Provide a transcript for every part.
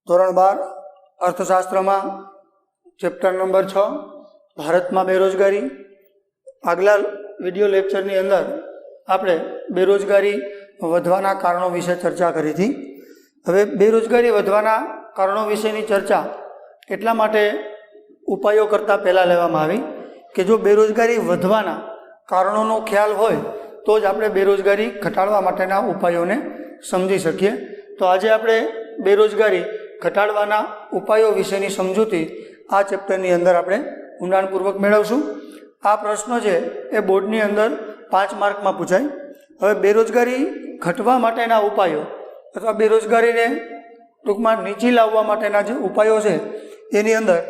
ધોરણ 12 અર્થશાસ્ત્રમાં chapter number 6 ભારતમાં બેરોજગારી। આગલા વિડીયો લેક્ચરની અંદર આપણે બેરોજગારી વધવાના કારણો વિશે ચર્ચા કરી હતી। હવે બેરોજગારી વધવાના કારણો વિશેની ચર્ચા એટલા માટે ઉપાયો કરતાં પહેલાં લેવામાં આવી કે જો બેરોજગારી વધવાના કારણોનો ખ્યાલ હોય તો જ આપણે બેરોજગારી ઘટાડવા માટેના ઉપાયોને સમજી શકીએ। તો આજે આપણે બેરોજગારી ઘટાડવાના ઉપાયો વિશેની સમજૂતી આ ચેપ્ટરની અંદર આપણે ઊંડાણપૂર્વક મેળવશું। આ પ્રશ્ન છે એ બોર્ડની અંદર 5 માર્કમાં પૂછાય। હવે બેરોજગારી ઘટવા માટેના ઉપાયો અથવા બેરોજગારીને ટૂંકમાં નીચી લાવવા માટેના જે ઉપાયો છે એની અંદર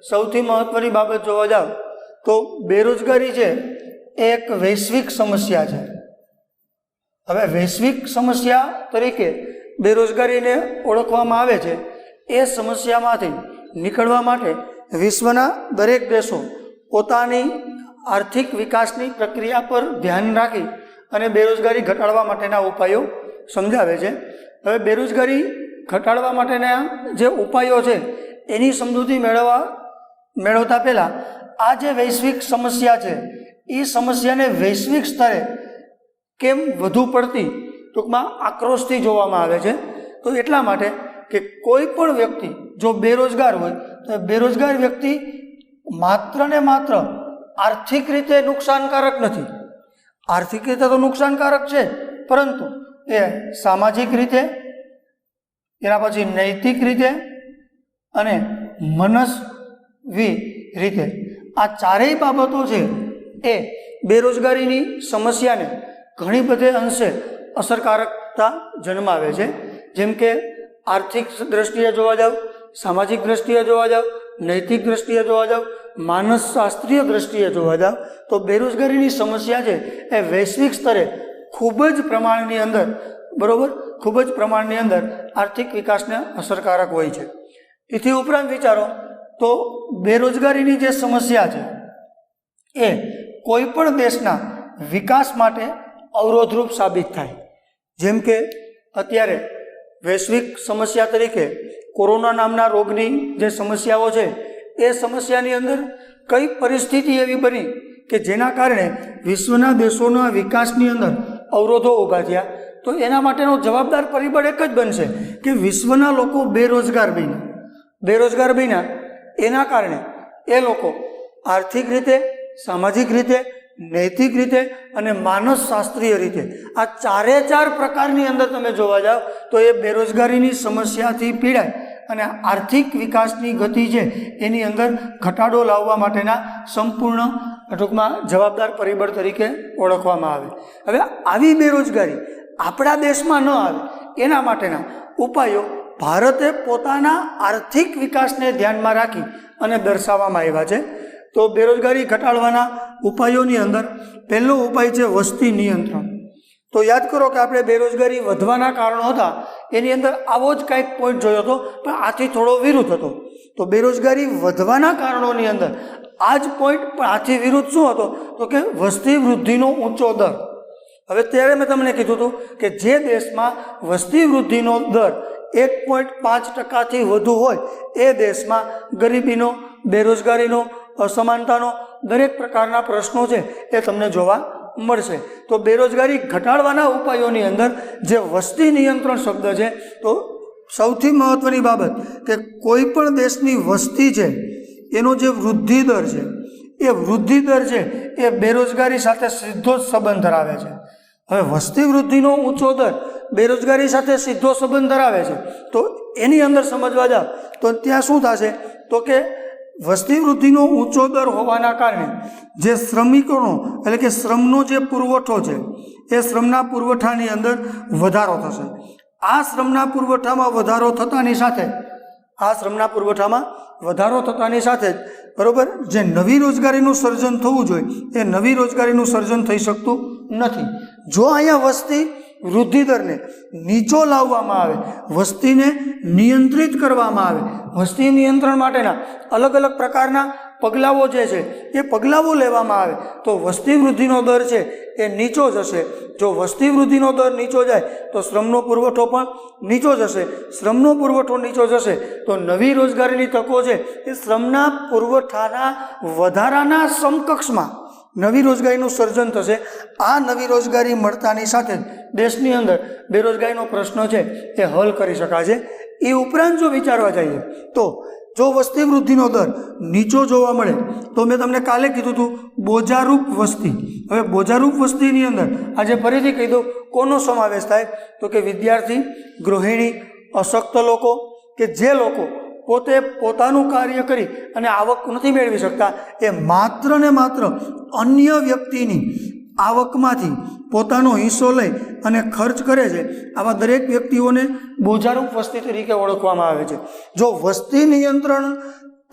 સૌથી મહત્ત્વની બાબત જોવા જાવ તો બેરોજગારી છે એ એક વૈશ્વિક સમસ્યા છે। હવે વૈશ્વિક સમસ્યા તરીકે બેરોજગારીને ઓળખવામાં આવે છે। એ સમસ્યામાંથી નીકળવા માટે વિશ્વના દરેક દેશો પોતાની આર્થિક વિકાસની પ્રક્રિયા પર ધ્યાન રાખી અને બેરોજગારી ઘટાડવા માટેના ઉપાયો સમજાવે છે। હવે બેરોજગારી ઘટાડવા માટેના જે ઉપાયો છે એની સમજૂતી મેળવતા પહેલાં આ જે વૈશ્વિક સમસ્યા છે એ સમસ્યાને વૈશ્વિક સ્તરે કેમ વધુ પડતી ટૂંકમાં આક્રોશથી જોવામાં આવે છે તો એટલા માટે કે કોઈ પણ વ્યક્તિ જો બેરોજગાર હોય તો બેરોજગાર વ્યક્તિ માત્ર ને માત્ર આર્થિક રીતે નુકસાનકારક નથી। આર્થિક રીતે તો નુકસાનકારક છે પરંતુ એ સામાજિક રીતે, એના પછી નૈતિક રીતે અને મનસ્વી રીતે આ ચારેય બાબતો છે એ બેરોજગારીની સમસ્યાને ઘણી બધે અંશે અસરકારકતા જન્માવે છે। જેમ કે આર્થિક દ્રષ્ટિએ જોવા જાવ, સામાજિક દ્રષ્ટિએ જોવા જાવ, નૈતિક દ્રષ્ટિએ જોવા જાવ, માનસશાસ્ત્રીય દ્રષ્ટિએ જોવા જાવ તો બેરોજગારીની સમસ્યા છે એ વૈશ્વિક સ્તરે ખૂબ જ પ્રમાણની અંદર ખૂબ જ પ્રમાણની અંદર આર્થિક વિકાસને અસરકારક હોય છે। એથી ઉપરાંત વિચારો તો બેરોજગારીની જે સમસ્યા છે એ કોઈ પણ દેશના વિકાસ માટે અવરોધરૂપ સાબિત થાય। જેમ કે અત્યારે વૈશ્વિક સમસ્યા તરીકે કોરોના નામના રોગની જે સમસ્યાઓ છે એ સમસ્યાની અંદર કઈ પરિસ્થિતિ એવી બની કે જેના કારણે વિશ્વના દેશોના વિકાસની અંદર અવરોધો ઊભા થયા તો એના માટેનો જવાબદાર પરિબળ એક જ બનશે કે વિશ્વના લોકો બેરોજગાર બન્યા એના કારણે એ લોકો આર્થિક રીતે, સામાજિક રીતે, નૈતિક રીતે અને માનસશાસ્ત્રીય રીતે આ ચાર પ્રકારની અંદર તમે જોવા જાઓ તો એ બેરોજગારીની સમસ્યાથી પીડાય અને આર્થિક વિકાસની ગતિ છે એની અંદર ઘટાડો લાવવા માટેના સંપૂર્ણ ટૂંકમાં જવાબદાર પરિબળ તરીકે ઓળખવામાં આવે। હવે આવી બેરોજગારી આપણા દેશમાં ન આવે એના માટેના ઉપાયો ભારતે પોતાના આર્થિક વિકાસને ધ્યાનમાં રાખી અને દર્શાવવામાં આવ્યા છે। તો બેરોજગારી ઘટાડવાના ઉપાયોની અંદર પહેલો ઉપાય છે વસ્તી નિયંત્રણ। તો યાદ કરો કે આપણે બેરોજગારી વધવાના કારણો હતા એની અંદર આવો જ કંઈક પોઈન્ટ જોયો હતો પણ આથી થોડો વિરુદ્ધ હતો। તો બેરોજગારી વધવાના કારણોની અંદર આ જ પોઈન્ટ પણ આથી વિરુદ્ધ શું હતો તો કે વસ્તી વૃદ્ધિનો ઊંચો દર। હવે ત્યારે મેં તમને કીધું હતું કે જે દેશમાં વસ્તી વૃદ્ધિનો દર 1.5% વધુ હોય એ દેશમાં ગરીબીનો, બેરોજગારીનો, અસમાનતાનો દરેક પ્રકારના પ્રશ્નો છે એ તમને જોવા મળશે। તો બેરોજગારી ઘટાડવાના ઉપાયોની અંદર જે વસ્તી નિયંત્રણ શબ્દ છે તો સૌથી મહત્ત્વની બાબત કે કોઈ પણ દેશની વસ્તી છે એનો જે વૃદ્ધિ દર છે એ વૃદ્ધિ દર છે એ બેરોજગારી સાથે સીધો જ સંબંધ ધરાવે છે। હવે વસ્તી વૃદ્ધિનો ઊંચો દર બેરોજગારી સાથે સીધો સંબંધ ધરાવે છે તો એની અંદર સમજવા જાવ તો ત્યાં શું થશે તો કે વસ્તી વૃદ્ધિનો ઊંચો દર હોવાના કારણે જે શ્રમિકોનો એટલે કે શ્રમનો જે પુરવઠો છે એ શ્રમના પુરવઠાની અંદર વધારો થશે। આ શ્રમના પુરવઠામાં વધારો થતાની સાથે બરાબર જે નવી રોજગારીનું સર્જન થવું જોઈએ એ નવી રોજગારીનું સર્જન થઈ શકતું નથી। જો અહીંયા વસ્તી વૃદ્ધિ દરને નીચો લાવવામાં આવે, વસ્તીને નિયંત્રિત કરવામાં આવે, વસ્તી નિયંત્રણ માટેના અલગ અલગ પ્રકારના પગલાઓ જે છે એ પગલાઓ લેવામાં આવે તો વસ્તી વૃદ્ધિનો દર છે એ નીચો જશે. જો વસ્તી વૃદ્ધિનો દર નીચો જાય તો શ્રમનો પુરવઠો પણ નીચો જશે. શ્રમનો પુરવઠો નીચો જશે તો નવી રોજગારીની તકો છે એ શ્રમના પુરવઠાના વધારાના સમકક્ષમાં નવી રોજગારીનું સર્જન થશે. આ નવી રોજગારી મળતાની સાથે જ દેશની અંદર બેરોજગારીનો પ્રશ્ન છે એ હલ કરી શકાશે. એ ઉપરાંત જો વિચારવા જઈએ તો જો વસ્તી વૃદ્ધિનો દર નીચો જોવા મળે તો મેં તમને કાલે કીધું હતું બોજારૂપ વસ્તી. હવે બોજારૂપ વસ્તીની અંદર આજે ફરીથી કહી દઉં કોનો સમાવેશ થાય તો કે વિદ્યાર્થી, ગૃહિણી, અશક્ત લોકો કે જે લોકો પોતે પોતાનું કાર્ય કરી અને આવક નથી મેળવી શકતા, એ માત્ર ને માત્ર અન્ય વ્યક્તિની આવકમાંથી પોતાનો હિસ્સો લઈ અને ખર્ચ કરે છે. આવા દરેક વ્યક્તિઓને બોજારૂપ વસ્તી તરીકે ઓળખવામાં આવે છે. જો વસ્તી નિયંત્રણ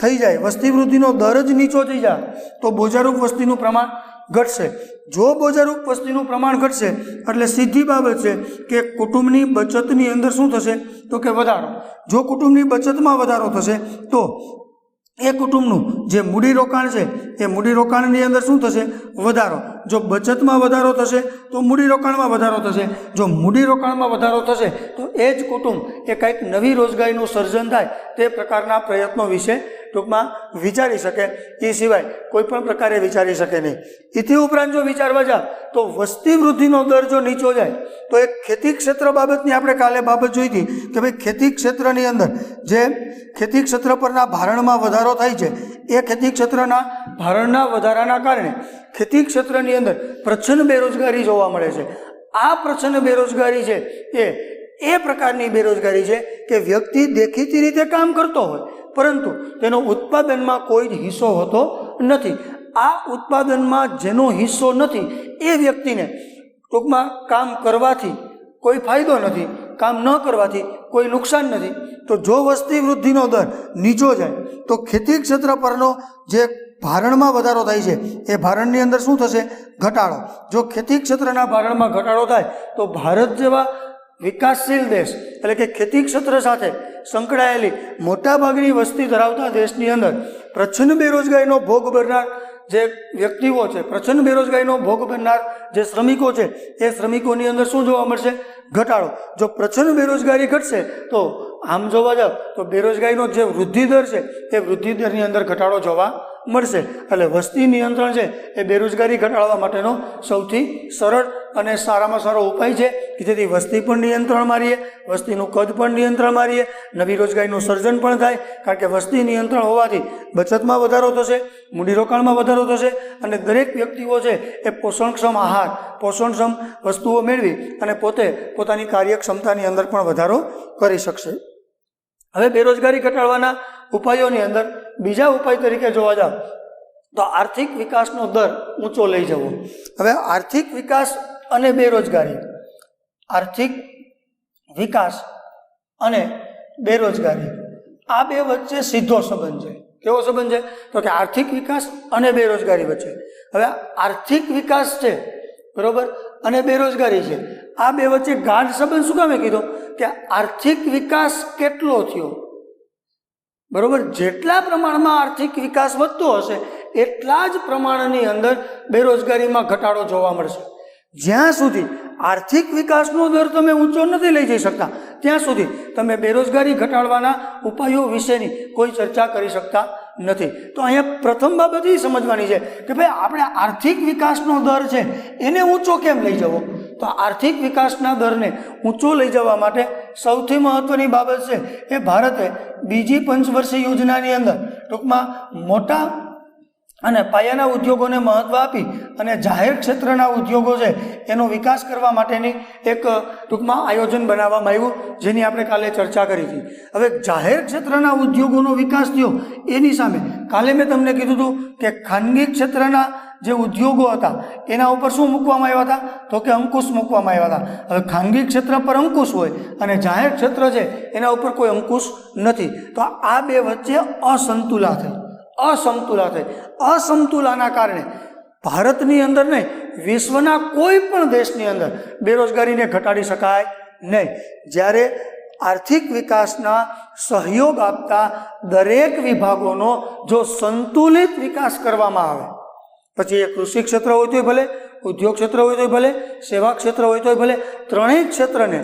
થઈ જાય, વસ્તી વૃદ્ધિનો દર જ નીચો થઈ જાય તો બોજારૂપ વસ્તીનું પ્રમાણ ઘટશે. જો બોજારૂપ વસ્તીનું પ્રમાણ ઘટશે એટલે સીધી બાબત છે કે કુટુંબની બચતની અંદર શું થશે તો કે વધારો. જો કુટુંબની બચતમાં વધારો થશે તો એ કુટુંબનું જે મૂડીરોકાણ છે એ મૂડીરોકાણની અંદર શું થશે વધારો. જો બચતમાં વધારો થશે તો મૂડીરોકાણમાં વધારો થશે. જો મૂડીરોકાણમાં વધારો થશે તો એ જ કુટુંબ એ કંઈક નવી રોજગારીનું સર્જન થાય તે પ્રકારના પ્રયત્નો વિશે ટૂંકમાં વિચારી શકે. એ સિવાય કોઈ પણ પ્રકારે વિચારી શકે નહીં. એથી ઉપરાંત જો વિચારવા જાવ તો વસ્તી વૃદ્ધિનો દર જો નીચો જાય તો એક ખેતી ક્ષેત્ર બાબતની આપણે કાલે બાબત જોઈ હતી કે ભાઈ ખેતી ક્ષેત્રની અંદર જે ખેતી ક્ષેત્ર પરના ભારણમાં વધારો થાય છે એ ખેતી ક્ષેત્રના ભારણના વધારાના કારણે ખેતી ક્ષેત્રની અંદર પ્રચંડ બેરોજગારી જોવા મળે છે. આ પ્રચંડ બેરોજગારી છે એ પ્રકારની બેરોજગારી છે કે વ્યક્તિ દેખીતી રીતે કામ કરતો હોય પરંતુ તેનો ઉત્પાદનમાં કોઈ જ હિસ્સો હોતો નથી. આ ઉત્પાદનમાં જેનો હિસ્સો નથી એ વ્યક્તિને ટૂંકમાં કામ કરવાથી કોઈ ફાયદો નથી, કામ ન કરવાથી કોઈ નુકસાન નથી. તો જો વસ્તી વૃદ્ધિનો દર નીચો જાય તો ખેતી ક્ષેત્ર પરનો જે ભારણમાં વધારો થાય છે એ ભારણની અંદર શું થશે ઘટાડો. જો ખેતી ક્ષેત્રના ભારણમાં ઘટાડો થાય તો ભારત જેવા વિકાસશીલ દેશ એટલે કે ખેતી ક્ષેત્ર સાથે સંકળાયેલી મોટાભાગની વસ્તી ધરાવતા દેશની અંદર પ્રચંડ બેરોજગારીનો ભોગ બનનાર જે વ્યક્તિઓ છે, પ્રચંડ બેરોજગારીનો ભોગ બનનાર જે શ્રમિકો છે એ શ્રમિકોની અંદર શું જોવા મળશે ઘટાડો. જો પ્રચંડ બેરોજગારી ઘટશે તો આમ જોવા જાવ તો બેરોજગારીનો જે વૃદ્ધિ દર છે એ વૃદ્ધિ દરની અંદર ઘટાડો જોવા મળશે. એટલે વસ્તી નિયંત્રણ છે એ બેરોજગારી ઘટાડવા માટેનો સૌથી સરળ અને સારામાં સારો ઉપાય છે કે જેથી વસ્તી પણ નિયંત્રણમાં રહીએ, વસ્તીનું કદ પણ નિયંત્રણમાં રહીએ, નવી રોજગારીનું સર્જન પણ થાય. કારણ કે વસ્તી નિયંત્રણ હોવાથી બચતમાં વધારો થશે, મૂડીરોકાણમાં વધારો થશે અને દરેક વ્યક્તિઓ છે એ પોષણક્ષમ આહાર, પોષણક્ષમ વસ્તુઓ મેળવી અને પોતે પોતાની કાર્યક્ષમતાની અંદર પણ વધારો કરી શકશે. હવે બેરોજગારી ઘટાડવાના ઉપાયોની અંદર બીજા ઉપાય તરીકે જોવા જાવ તો આર્થિક વિકાસનો દર ઊંચો લઈ જવો. હવે આર્થિક વિકાસ અને બેરોજગારી, આર્થિક વિકાસ અને બેરોજગારી આ બે વચ્ચે સીધો સંબંધ છે. કેવો સંબંધ છે તો કે આર્થિક વિકાસ અને બેરોજગારી વચ્ચે. હવે આર્થિક વિકાસ છે બરોબર અને બેરોજગારી છે, આ બે વચ્ચે ગાઢ સંબંધ શું કામે કીધો કે આર્થિક વિકાસ કેટલો થયો બરોબર, જેટલા પ્રમાણમાં આર્થિક વિકાસ વધતો હશે એટલા જ પ્રમાણની અંદર બેરોજગારીમાં ઘટાડો જોવા મળશે. જ્યાં સુધી આર્થિક વિકાસનો દર તમે ઊંચો નથી લઈ જઈ શકતા ત્યાં સુધી તમે બેરોજગારી ઘટાડવાના ઉપાયો વિશેની કોઈ ચર્ચા કરી શકતા નથી. તો અહીંયા પ્રથમ બાબત એ સમજવાની છે કે ભાઈ આપણે આર્થિક વિકાસનો દર છે એને ઊંચો કેમ લઈ જવો. તો આર્થિક વિકાસના દરને ઊંચો લઈ જવા માટે સૌથી મહત્વની બાબત છે એ ભારતે બીજી પંચવર્ષીય યોજનાની અંદર ટૂંકમાં મોટા અને પાયાના ઉદ્યોગોને મહત્ત્વ આપી અને જાહેર ક્ષેત્રના ઉદ્યોગો છે એનો વિકાસ કરવા માટેની એક ટૂંકમાં આયોજન બનાવવામાં આવ્યું જેની આપણે કાલે ચર્ચા કરી હતી. હવે જાહેર ક્ષેત્રના ઉદ્યોગોનો વિકાસ થયો એની સામે કાલે મેં તમને કીધું હતું કે ખાનગી ક્ષેત્રના જે ઉદ્યોગો હતા એના ઉપર શું મૂકવામાં આવ્યા હતા તો કે અંકુશ મૂકવામાં આવ્યા હતા. હવે ખાનગી ક્ષેત્ર પર અંકુશ હોય અને જાહેર ક્ષેત્ર છે એના ઉપર કોઈ અંકુશ નથી. તો આ બે વચ્ચે અસંતુલા થઈ. અસમતુલાના કારણે ભારતની અંદર નહીં, વિશ્વના કોઈ પણ દેશની અંદર બેરોજગારીને ઘટાડી શકાય નહીં. જ્યારે આર્થિક વિકાસના સહયોગ આપતા દરેક વિભાગોનો જો સંતુલિત વિકાસ કરવામાં આવે, પછી એ કૃષિ ક્ષેત્ર હોય તોય ભલે, ઉદ્યોગ ક્ષેત્ર હોય તોય ભલે, સેવા ક્ષેત્ર હોય તોય ભલે, ત્રણેય ક્ષેત્રને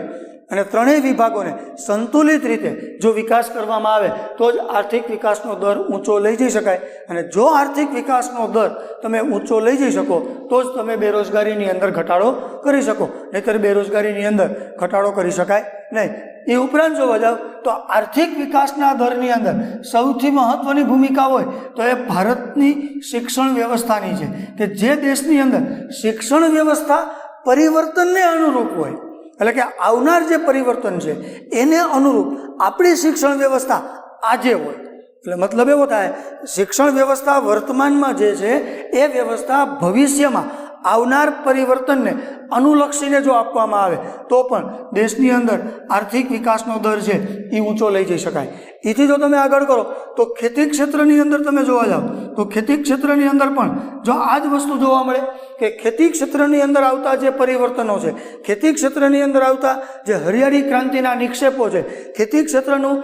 અને ત્રણેય વિભાગોને સંતુલિત રીતે જો વિકાસ કરવામાં આવે તો જ આર્થિક વિકાસનો દર ઊંચો લઈ જઈ શકાય. અને જો આર્થિક વિકાસનો દર તમે ઊંચો લઈ જઈ શકો તો જ તમે બેરોજગારીની અંદર ઘટાડો કરી શકો, નહીંતર બેરોજગારીની અંદર ઘટાડો કરી શકાય નહીં. એ ઉપરાંત જોવા જાવ તો આર્થિક વિકાસના દરની અંદર સૌથી મહત્ત્વની ભૂમિકા હોય તો એ ભારતની શિક્ષણ વ્યવસ્થાની છે, કે જે દેશની અંદર શિક્ષણ વ્યવસ્થા પરિવર્તનને અનુરૂપ હોય, એટલે કે આવનાર જે પરિવર્તન છે એને અનુરૂપ આપણી શિક્ષણ વ્યવસ્થા આજે હોય. એટલે મતલબ એવો થાય, શિક્ષણ વ્યવસ્થા વર્તમાનમાં જે છે એ વ્યવસ્થા ભવિષ્યમાં આવનાર પરિવર્તનને અનુલક્ષીને જો આપવામાં આવે તો પણ દેશની અંદર આર્થિક વિકાસનો દર છે એ ઊંચો લઈ જઈ શકાય. એથી જો તમે આગળ કરો તો ખેતી ક્ષેત્રની અંદર તમે જોવા જાઓ તો ખેતી ક્ષેત્રની અંદર પણ જો આ જ વસ્તુ જોવા મળે કે ખેતી ક્ષેત્રની અંદર આવતા જે પરિવર્તનો છે, ખેતી ક્ષેત્રની અંદર આવતા જે હરિયાળી ક્રાંતિના નિક્ષેપો છે, ખેતી ક્ષેત્રનું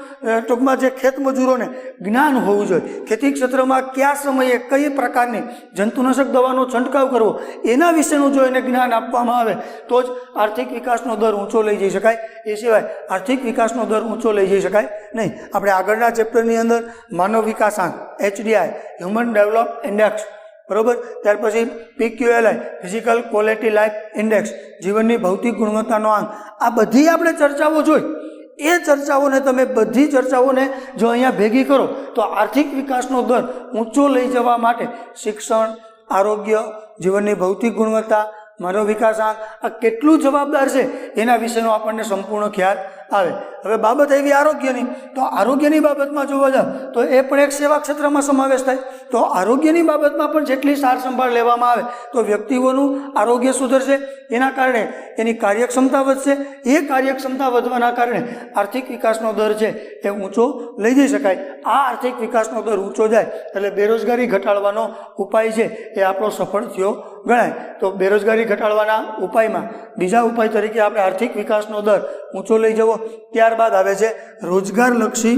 ટૂંકમાં જે ખેતમજૂરોને જ્ઞાન હોવું જોઈએ, ખેતી ક્ષેત્રમાં કયા સમયે કઈ પ્રકારની જંતુનાશક દવાનો છંટકાવ કરવો એના વિશેનું જો એને જ્ઞાન આપવામાં આવે તો જ આર્થિક વિકાસનો દર ઊંચો લઈ જઈ શકાય. એ સિવાય આર્થિક વિકાસનો દર ઊંચો લઈ જઈ શકાય નહીં. આપણે આગળના ચેપ્ટરની અંદર માનવ વિકાસાંક HDI, હ્યુમન ડેવલપ ઇન્ડેક્સ, બરાબર, ત્યાર પછી PQLI, physical quality life index, જીવનની ભૌતિક ગુણવત્તાનો આંક, આ બધી આપણે ચર્ચાઓ જોઈ. એ ચર્ચાઓને તમે બધી ચર્ચાઓને જો અહીંયા ભેગી કરો તો આર્થિક વિકાસનો દર ઊંચો લઈ જવા માટે શિક્ષણ, આરોગ્ય, જીવનની ભૌતિક ગુણવત્તા, માનવ વિકાસાંક આ કેટલું જવાબદાર છે એના વિશેનો આપણને સંપૂર્ણ ખ્યાલ આવે. હવે બાબત એવી આરોગ્યની, તો આરોગ્યની બાબતમાં જોવા જાવ તો એ પણ એક સેવા ક્ષેત્રમાં સમાવેશ થાય. તો આરોગ્યની બાબતમાં પણ જેટલી સાર સંભાળ લેવામાં આવે તો વ્યક્તિઓનું આરોગ્ય સુધરશે, એના કારણે એની કાર્યક્ષમતા વધશે, એ કાર્યક્ષમતા વધવાના કારણે આર્થિક વિકાસનો દર છે એ ઊંચો લઈ જઈ શકાય. આ આર્થિક વિકાસનો દર ઊંચો જાય એટલે બેરોજગારી ઘટાડવાનો ઉપાય છે એ આપણો સફળ થયો ગણાય. તો બેરોજગારી ઘટાડવાના ઉપાયમાં બીજા ઉપાય તરીકે આપણે આર્થિક વિકાસનો દર ઊંચો લઈ જવો. ત્યારબાદ આવે છે રોજગારલક્ષી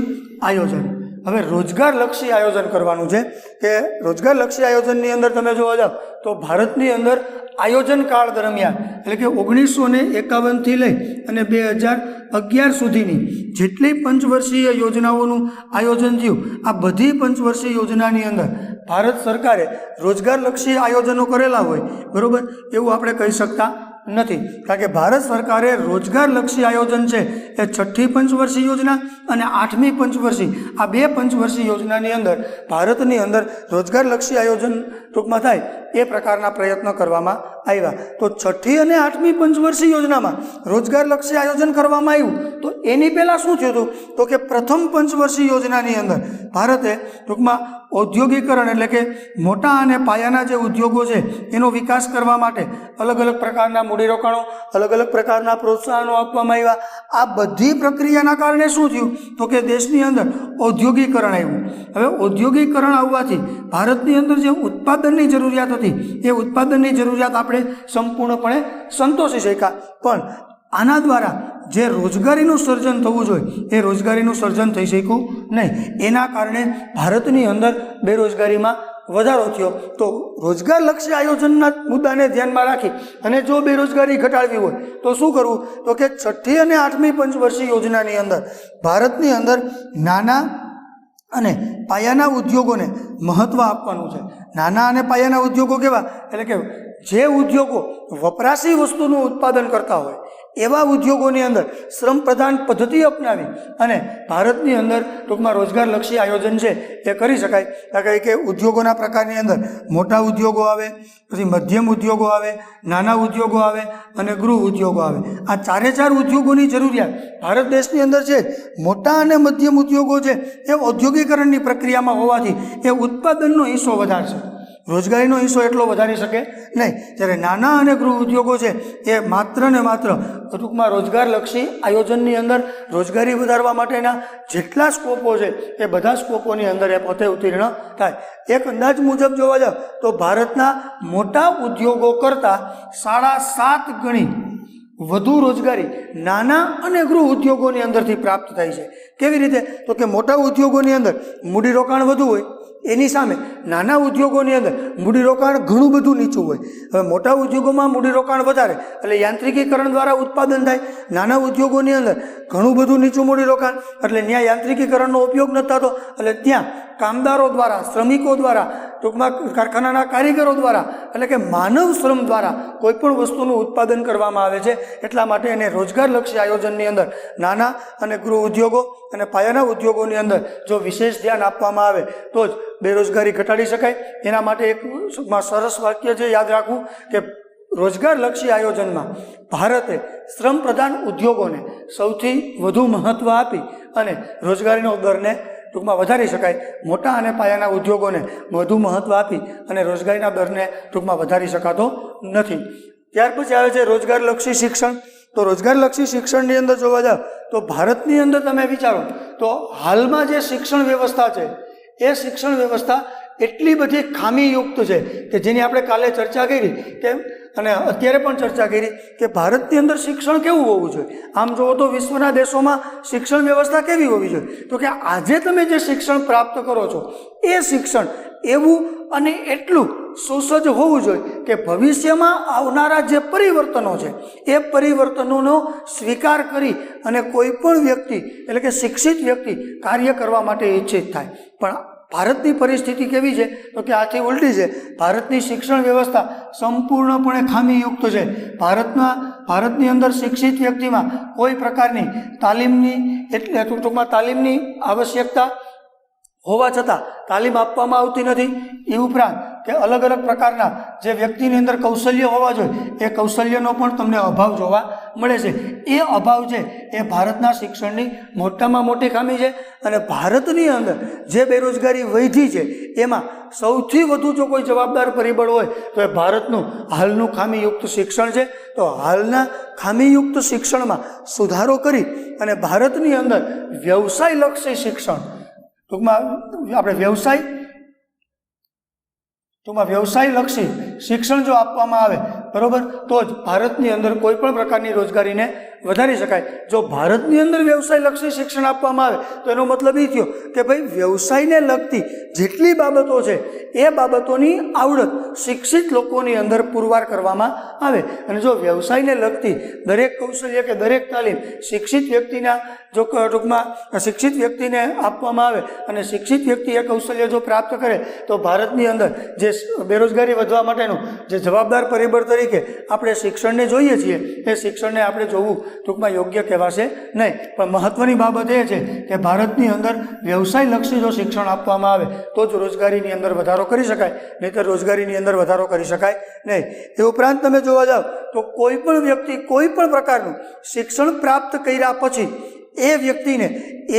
આયોજન. હવે રોજગારલક્ષી આયોજન કરવાનું છે કે રોજગારલક્ષી આયોજનની અંદર તમે જોવા જાઓ તો ભારતની અંદર આયોજન કાળ દરમિયાન એટલે કે 1951થી લઈ અને 2011 સુધીની જેટલી પંચવર્ષીય યોજનાઓનું આયોજન થયું, આ બધી પંચવર્ષીય યોજનાની અંદર ભારત સરકારે રોજગારલક્ષી આયોજનો કરેલા હોય, બરાબર, એવું આપણે કહી શકતા નથી. કારણ કે ભારત સરકારે રોજગારલક્ષી આયોજન છે એ 6ઠી પંચવર્ષીય યોજના અને 8મી પંચવર્ષીય, આ બે પંચવર્ષીય યોજનાની અંદર ભારતની અંદર રોજગારલક્ષી આયોજન ટૂંકમાં થાય એ પ્રકારના પ્રયત્નો કરવામાં આવ્યા. તો 6ઠી અને 8મી પંચવર્ષીય યોજનામાં રોજગારલક્ષી આયોજન કરવામાં આવ્યું. તો એની પહેલાં શું થયું હતું તો કે પ્રથમ પંચવર્ષીય યોજનાની અંદર ભારતે ટૂંકમાં ઔદ્યોગિકરણ એટલે કે મોટા અને પાયાના જે ઉદ્યોગો છે એનો વિકાસ કરવા માટે અલગ અલગ પ્રકારના મૂડીરોકાણો, અલગ અલગ પ્રકારના પ્રોત્સાહનો આપવામાં આવ્યા. આ બધી પ્રક્રિયાના કારણે શું થયું તો કે દેશની અંદર ઔદ્યોગિકરણ આવ્યું. હવે ઔદ્યોગિકરણ આવવાથી ભારતની અંદર જે ઉત્પાદનની જરૂરિયાત હતી એ ઉત્પાદનની જરૂરિયાત આપણે સંપૂર્ણપણે સંતોષી શક્યા. પણ આના દ્વારા જે રોજગારીનું સર્જન થવું જોઈએ એ રોજગારીનું સર્જન થઈ શક્યું નહીં. એના કારણે ભારતની અંદર બેરોજગારીમાં વધારો થયો. તો રોજગારલક્ષી આયોજનના મુદ્દાને ધ્યાનમાં રાખી અને જો બેરોજગારી ઘટાડવી હોય તો શું કરવું તો કે 6ઠી અને 8મી પંચવર્ષીય યોજનાની અંદર ભારતની અંદર નાના અને પાયાના ઉદ્યોગોને મહત્ત્વ આપવાનું છે. નાના અને પાયાના ઉદ્યોગો કેવા એટલે કે જે ઉદ્યોગો વપરાશી વસ્તુનું ઉત્પાદન કરતા હોય એવા ઉદ્યોગોની અંદર શ્રમ પ્રધાન પદ્ધતિ અપનાવી અને ભારતની અંદર ટૂંકમાં રોજગારલક્ષી આયોજન છે એ કરી શકાય. કારણ કે ઉદ્યોગોના પ્રકારની અંદર મોટા ઉદ્યોગો આવે, પછી મધ્યમ ઉદ્યોગો આવે, નાના ઉદ્યોગો આવે અને ગૃહ ઉદ્યોગો આવે. આ ચારે ચાર ઉદ્યોગોની જરૂરિયાત ભારત દેશની અંદર છે. મોટા અને મધ્યમ ઉદ્યોગો છે એ ઔદ્યોગિકરણની પ્રક્રિયામાં હોવાથી એ ઉત્પાદનનો હિસ્સો વધારશે, રોજગારીનો હિસ્સો એટલો વધારી શકે નહીં. જ્યારે નાના અને ગૃહ ઉદ્યોગો છે એ માત્ર ને માત્ર ટૂંકમાં રોજગારલક્ષી આયોજનની અંદર રોજગારી વધારવા માટેના જેટલા સ્કોપો છે એ બધા સ્કોપોની અંદર એ પોતે ઉત્તીર્ણ થાય. એક અંદાજ મુજબ જોવા જાવ તો ભારતના મોટા ઉદ્યોગો કરતાં 7.5 ગણી વધુ રોજગારી નાના અને ગૃહ ઉદ્યોગોની અંદરથી પ્રાપ્ત થાય છે. કેવી રીતે? તો કે મોટા ઉદ્યોગોની અંદર મૂડીરોકાણ વધુ હોય, એની સામે નાના ઉદ્યોગોની અંદર મૂડીરોકાણ ઘણું બધું નીચું હોય. હવે મોટા ઉદ્યોગોમાં મૂડીરોકાણ વધારે એટલે યાંત્રિકીકરણ દ્વારા ઉત્પાદન થાય. નાના ઉદ્યોગોની અંદર ઘણું બધું નીચું મૂડીરોકાણ એટલે ત્યાં યાંત્રિકીકરણનો ઉપયોગ નથી થતો, એટલે ત્યાં કામદારો દ્વારા, શ્રમિકો દ્વારા, ટૂંકમાં કારખાનાના કારીગરો દ્વારા એટલે કે માનવ શ્રમ દ્વારા કોઈ પણ વસ્તુનું ઉત્પાદન કરવામાં આવે છે. એટલા માટે એને રોજગારલક્ષી આયોજનની અંદર નાના અને ગૃહ ઉદ્યોગો અને પાયાના ઉદ્યોગોની અંદર જો વિશેષ ધ્યાન આપવામાં આવે તો જ બેરોજગારી ઘટાડી શકાય. એના માટે એક સરસ વાક્ય છે યાદ રાખવું કે રોજગારલક્ષી આયોજનમાં ભારતે શ્રમ પ્રધાન ઉદ્યોગોને સૌથી વધુ મહત્ત્વ આપી અને રોજગારીનો દરને ટૂંકમાં વધારી શકાય. મોટા અને પાયાના ઉદ્યોગોને વધુ મહત્ત્વ આપી અને રોજગારીના દરને ટૂંકમાં વધારી શકાતો નથી. ત્યાર પછી આવે છે રોજગારલક્ષી શિક્ષણ. તો રોજગારલક્ષી શિક્ષણની અંદર જોવા જાવ તો ભારતની અંદર તમે વિચારો તો હાલમાં જે શિક્ષણ વ્યવસ્થા છે એ શિક્ષણ વ્યવસ્થા એટલી બધી ખામીયુક્ત છે કે જેની આપણે કાલે ચર્ચા કરી કે અને અત્યારે પણ ચર્ચા કરી કે ભારતની અંદર શિક્ષણ કેવું હોવું જોઈએ. આમ જુઓ તો વિશ્વના દેશોમાં શિક્ષણ વ્યવસ્થા કેવી હોવી જોઈએ? તો કે આજે તમે જે શિક્ષણ પ્રાપ્ત કરો છો એ શિક્ષણ એવું અને એટલું સુસજ્જ હોવું જોઈએ કે ભવિષ્યમાં આવનારા જે પરિવર્તનો છે એ પરિવર્તનોનો સ્વીકાર કરી અને કોઈ પણ વ્યક્તિ એટલે કે શિક્ષિત વ્યક્તિ કાર્ય કરવા માટે ઈચ્છિત થાય. પણ ભારતની પરિસ્થિતિ કેવી છે? તો કે આથી ઉલટી છે. ભારતની શિક્ષણ વ્યવસ્થા સંપૂર્ણપણે ખામીયુક્ત છે. ભારતની અંદર શિક્ષિત વ્યક્તિમાં કોઈ પ્રકારની તાલીમની એટલે ટૂંકમાં તાલીમની આવશ્યકતા હોવા છતાં તાલીમ આપવામાં આવતી નથી. એ ઉપરાંત કે અલગ અલગ પ્રકારના જે વ્યક્તિની અંદર કૌશલ્ય હોવા જોઈએ એ કૌશલ્યનો પણ તમને અભાવ જોવા મળે છે. એ અભાવ છે એ ભારતના શિક્ષણની મોટામાં મોટી ખામી છે. અને ભારતની અંદર જે બેરોજગારી વધી છે એમાં સૌથી વધુ જો કોઈ જવાબદાર પરિબળ હોય તો એ ભારતનું હાલનું ખામીયુક્ત શિક્ષણ છે. તો હાલના ખામીયુક્ત શિક્ષણમાં સુધારો કરી અને ભારતની અંદર વ્યવસાયલક્ષી શિક્ષણ ટૂંકમાં આપણે વ્યવસાયલક્ષી શિક્ષણ જો આપવામાં આવે બરાબર તો જ ભારતની અંદર કોઈ પણ પ્રકારની રોજગારીને વધારી શકાય. જો ભારતની અંદર વ્યવસાયલક્ષી શિક્ષણ આપવામાં આવે તો એનો મતલબ એ થયો કે ભાઈ વ્યવસાયને લગતી જેટલી બાબતો છે એ બાબતોની આવડત શિક્ષિત લોકોની અંદર પુરવાર કરવામાં આવે. અને જો વ્યવસાયને લગતી દરેક કૌશલ્ય કે દરેક તાલીમ શિક્ષિત વ્યક્તિના જો ટૂંકમાં શિક્ષિત વ્યક્તિને આપવામાં આવે અને શિક્ષિત વ્યક્તિ એ કૌશલ્ય જો પ્રાપ્ત કરે તો ભારતની અંદર જે બેરોજગારી વધવા માટેનું જે જવાબદાર પરિબળ તરીકે આપણે શિક્ષણને જોઈએ છીએ એ શિક્ષણને આપણે જોવું ટૂંકમાં યોગ્ય કહેવાશે નહીં. પણ મહત્ત્વની બાબત એ છે કે ભારતની અંદર વ્યવસાયલક્ષી જો શિક્ષણ આપવામાં આવે તો જ રોજગારીની અંદર વધારો કરી શકાય, નહીંતર રોજગારીની અંદર વધારો કરી શકાય નહીં. એ ઉપરાંત તમે જોવા જાઓ તો કોઈ પણ વ્યક્તિ કોઈ પણ પ્રકારનું શિક્ષણ પ્રાપ્ત કર્યા પછી એ વ્યક્તિને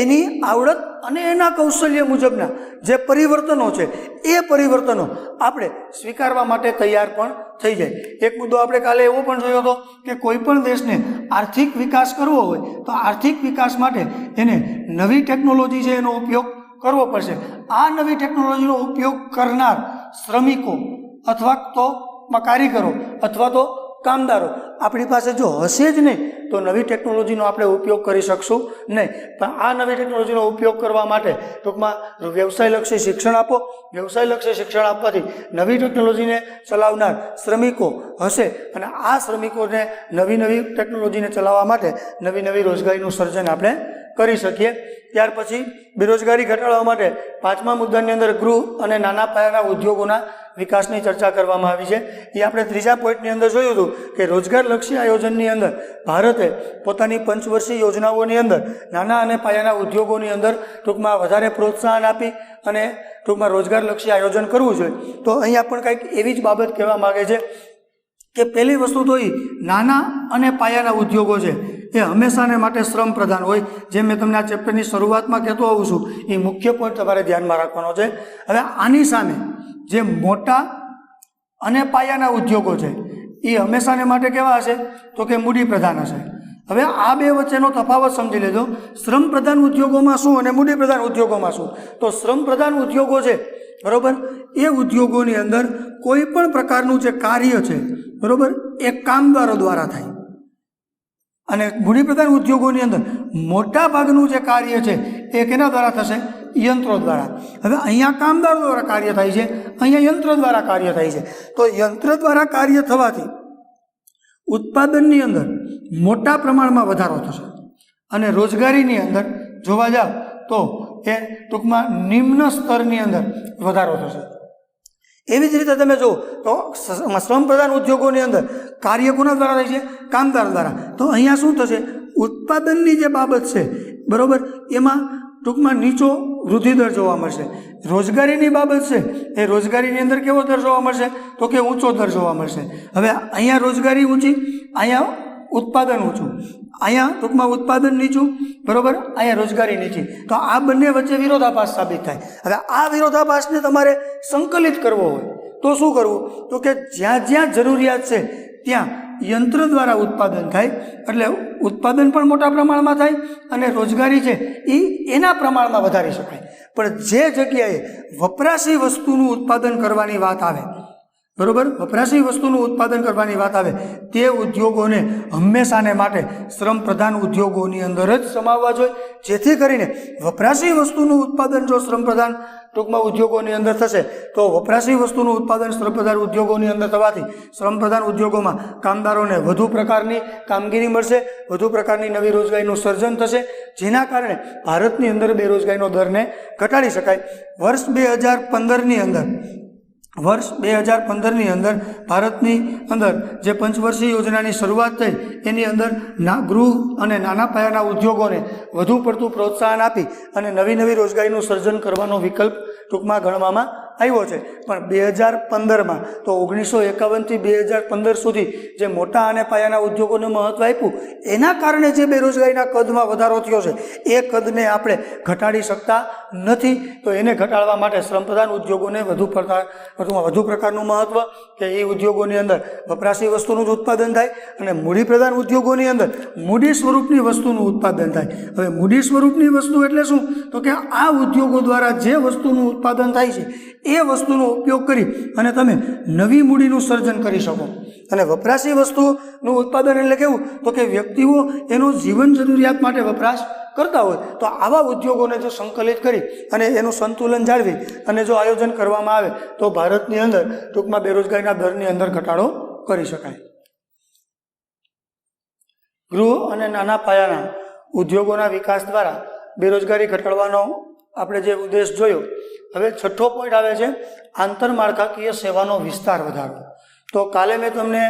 એની આવડત અને એના કૌશલ્ય મુજબના જે પરિવર્તનો છે એ પરિવર્તનો આપણે સ્વીકારવા માટે તૈયાર પણ થઈ જાય. એક મુદ્દો આપણે કાલે એવો પણ જોયો હતો કે કોઈ પણ દેશને આર્થિક વિકાસ કરવો હોય તો આર્થિક વિકાસ માટે એને નવી ટેકનોલોજી છે એનો ઉપયોગ કરવો પડશે. આ નવી ટેકનોલોજીનો ઉપયોગ કરનાર શ્રમિકો અથવા તો કારીગરો અથવા તો કામદારો આપણી પાસે જો હશે જ નહીં તો નવી ટેકનોલોજીનો આપણે ઉપયોગ કરી શકશું નહીં. પણ આ નવી ટેકનોલોજીનો ઉપયોગ કરવા માટે ટૂંકમાં વ્યવસાયલક્ષી શિક્ષણ આપો. વ્યવસાયલક્ષી શિક્ષણ આપવાથી નવી ટેકનોલોજીને ચલાવનાર શ્રમિકો હશે અને આ શ્રમિકોને નવી ટેકનોલોજીને ચલાવવા માટે નવી રોજગારીનું સર્જન આપણે કરી શકીએ. ત્યાર પછી બેરોજગારી ઘટાડવા માટે પાંચમા મુદ્દાની અંદર ગૃહ અને નાના પાયાના ઉદ્યોગોના વિકાસની ચર્ચા કરવામાં આવી છે. એ આપણે ત્રીજા પોઈન્ટની અંદર જોયું હતું કે રોજગારલક્ષી આયોજનની અંદર ભારતે પોતાની પંચવર્ષીય યોજનાઓની અંદર નાના અને પાયાના ઉદ્યોગોની અંદર ટૂંકમાં વધારે પ્રોત્સાહન આપી અને ટૂંકમાં રોજગારલક્ષી આયોજન કરવું જોઈએ. તો અહીંયા પણ કંઈક એવી જ બાબત કહેવા માગે છે કે પહેલી વસ્તુ તો એ નાના અને પાયાના ઉદ્યોગો છે એ હંમેશાને માટે શ્રમ પ્રધાન હોય. જેમ મેં તમને આ ચેપ્ટરની શરૂઆતમાં કહેતો આવું છું એ મુખ્ય પોઈન્ટ તમારે ધ્યાનમાં રાખવાનો છે. હવે આની સામે જે મોટા અને પાયાના ઉદ્યોગો છે એ હંમેશાને માટે કેવા હશે તો કે મૂડી પ્રધાન હશે. હવે આ બે વચ્ચેનો તફાવત સમજી લેજો. શ્રમ પ્રધાન ઉદ્યોગોમાં શું અને મૂડી પ્રધાન ઉદ્યોગોમાં શું? તો શ્રમ પ્રધાન ઉદ્યોગો છે બરાબર એ ઉદ્યોગોની અંદર કોઈ પણ પ્રકારનું જે કાર્ય છે બરાબર એ કામદારો દ્વારા થાય. અને મૂડીપ્રધાન ઉદ્યોગોની અંદર મોટા ભાગનું જે કાર્ય છે એ કેના દ્વારા થશે? યંત્રો દ્વારા. હવે અહીંયા કામદારો દ્વારા કાર્ય થાય છે, અહીંયા યંત્ર દ્વારા કાર્ય થાય છે. તો યંત્ર દ્વારા કાર્ય થવાથી ઉત્પાદનની અંદર મોટા પ્રમાણમાં વધારો થશે અને રોજગારીની અંદર જોવા જાવ તો એ ટૂંકમાં નિમ્ન સ્તરની અંદર વધારો થશે. એવી જ રીતે તમે જુઓ તો શ્રમ પ્રધાન ઉદ્યોગોની અંદર કાર્ય કોના દ્વારા થાય છે? કામદાર દ્વારા. તો અહીંયા શું થશે? ઉત્પાદનની જે બાબત છે બરાબર, એમાં ટૂંકમાં નીચો વૃદ્ધિ દર જોવા મળશે. રોજગારીની બાબત છે એ રોજગારીની અંદર કેવો દર જોવા મળશે? તો કે ઊંચો દર જોવા મળશે. હવે અહીંયા રોજગારી ઊંચી, અહીંયા ઉત્પાદન ઊંચું, અહીંયા ટૂંકમાં ઉત્પાદન નીચું બરાબર, અહીંયા રોજગારી નીચી. તો આ બંને વચ્ચે વિરોધાભાસ સાબિત થાય. હવે આ વિરોધાભાસને તમારે સંકલિત કરવો હોય તો શું કરવું? તો કે જ્યાં જ્યાં જરૂરિયાત છે ત્યાં યંત્ર દ્વારા ઉત્પાદન થાય, એટલે ઉત્પાદન પણ મોટા પ્રમાણમાં થાય અને રોજગારી છે એ એના પ્રમાણમાં વધારી શકાય. પણ જે જગ્યાએ વપરાશી વસ્તુનું ઉત્પાદન કરવાની વાત આવે બરાબર, વપરાશી વસ્તુનું ઉત્પાદન કરવાની વાત આવે તે ઉદ્યોગોને હંમેશાને માટે શ્રમ પ્રધાન ઉદ્યોગોની અંદર જ સમાવવા જોઈએ, જેથી કરીને વપરાશી વસ્તુનું ઉત્પાદન જો શ્રમ પ્રધાન ટૂંકમાં ઉદ્યોગોની અંદર થશે તો વપરાશી વસ્તુનું ઉત્પાદન શ્રમ પ્રધાન ઉદ્યોગોની અંદર થવાથી શ્રમ પ્રધાન ઉદ્યોગોમાં કામદારોને વધુ પ્રકારની કામગીરી મળશે, વધુ પ્રકારની નવી રોજગારીનું સર્જન થશે, જેના કારણે ભારતની અંદર બેરોજગારીનો દરને ઘટાડી શકાય. વર્ષ 2015ની અંદર ભારતની અંદર જે પંચવર્ષીય યોજનાની શરૂઆત થઈ એની અંદર ગૃહ અને નાના પાયાના ઉદ્યોગોને વધુ પડતું પ્રોત્સાહન આપી અને નવી નવી રોજગારીનું સર્જન કરવાનો વિકલ્પ ટૂંકમાં ગણવામાં આવ્યો છે. પણ 2015માં તો 1951થી 2015 સુધી જે મોટા અને પાયાના ઉદ્યોગોને મહત્ત્વ આપ્યું એના કારણે જે બેરોજગારીના કદમાં વધારો થયો છે એ કદને આપણે ઘટાડી શકતા નથી. તો એને ઘટાડવા માટે શ્રમ પ્રધાન ઉદ્યોગોને વધુ પ્રકારનું મહત્ત્વ કે એ ઉદ્યોગોની અંદર વપરાશી વસ્તુનું જ ઉત્પાદન થાય અને મૂડી પ્રધાન ઉદ્યોગોની અંદર મૂડી સ્વરૂપની વસ્તુનું ઉત્પાદન થાય. હવે મૂડી સ્વરૂપની વસ્તુ એટલે શું? તો કે આ ઉદ્યોગો દ્વારા જે વસ્તુનું ઉત્પાદન થાય છે એ વસ્તુનો ઉપયોગ કરી અને તમે નવી મૂડીનું સર્જન કરી શકો. અને વપરાશી વસ્તુનું ઉત્પાદન એટલે કેવું? તો કે વ્યક્તિઓ એનો જીવન જરૂરિયાત માટે વપરાશ કરતા હોય તો આવા ઉદ્યોગોને જો સંકલિત કરી અને એનું સંતુલન જાળવી અને જો આયોજન કરવામાં આવે તો ભારતની અંદર ટૂંકમાં બેરોજગારીના દરની અંદર ઘટાડો કરી શકાય. ગૃહ અને નાના પાયાના ઉદ્યોગોના વિકાસ દ્વારા બેરોજગારી ઘટાડવાનો આપણે જે ઉદ્દેશ જોયો. હવે છઠ્ઠો પોઈન્ટ આવે છે આંતરમાળખાકીય સેવાનો વિસ્તાર વધારવો. તો કાલે મેં તમને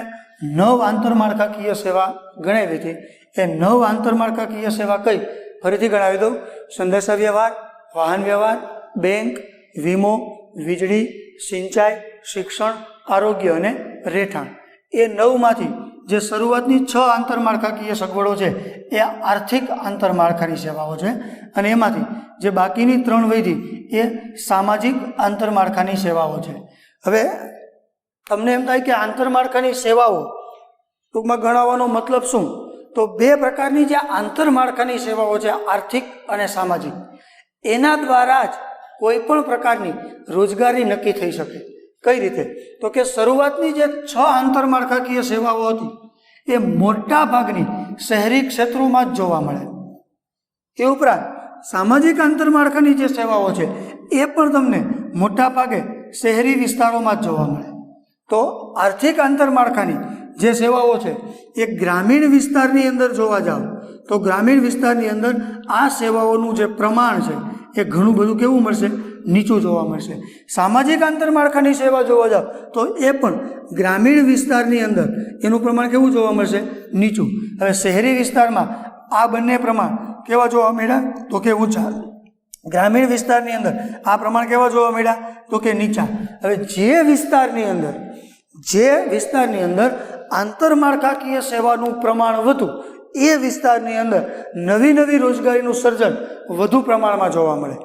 9 આંતરમાળખાકીય સેવા ગણાવી હતી. એ 9 આંતરમાળખાકીય સેવા કઈ? ફરીથી ગણાવી દઉં. સંદેશા વ્યવહાર, વાહન વ્યવહાર, બેંક, વીમો, વીજળી, સિંચાઈ, શિક્ષણ, આરોગ્ય અને રહેઠાણ. એ 9માંથી જે શરૂઆતની 6 આંતરમાળખાકીય સગવડો છે એ આર્થિક આંતરમાળખાની સેવાઓ છે અને એમાંથી જે બાકીની 3 વધી એ સામાજિક આંતરમાળખાની સેવાઓ છે. હવે તમને એમ થાય કે આંતરમાળખાની સેવાઓ ટૂંકમાં ગણાવવાનો મતલબ શું? તો 2 પ્રકારની જે આંતરમાળખાની સેવાઓ છે આર્થિક અને સામાજિક, એના દ્વારા જ કોઈ પણ પ્રકારની રોજગારી નક્કી થઈ શકે. કઈ રીતે? તો કે શરૂઆતની જે 6 આંતરમાળખાકીય સેવાઓ હતી એ મોટા ભાગની શહેરી ક્ષેત્રોમાં જ જોવા મળે. એ ઉપરાંત સામાજિક આંતરમાળખાની જે સેવાઓ છે એ પણ તમને મોટા ભાગે શહેરી વિસ્તારોમાં જ જોવા મળે. તો આર્થિક આંતરમાળખાની જે સેવાઓ છે એ ગ્રામીણ વિસ્તારની અંદર જોવા જાઓ તો ગ્રામીણ વિસ્તારની અંદર આ સેવાઓનું જે પ્રમાણ છે એ ઘણું બધું કેવું મળશે? નીચું જોવા મળશે. સામાજિક આંતરમાળખાની સેવા જોવા જાઓ તો એ પણ ગ્રામીણ વિસ્તારની અંદર એનું પ્રમાણ કેવું જોવા મળશે? નીચું. હવે શહેરી વિસ્તારમાં આ બંને પ્રમાણ કેવા જોવા મળ્યા? તો કે ઊંચા. ગ્રામીણ વિસ્તારની અંદર આ પ્રમાણ કેવા જોવા મળ્યા? તો કે નીચા. હવે જે વિસ્તારની અંદર આંતરમાળખાકીય સેવાનું પ્રમાણ વધુ એ વિસ્તારની અંદર નવી રોજગારીનું સર્જન વધુ પ્રમાણમાં જોવા મળે.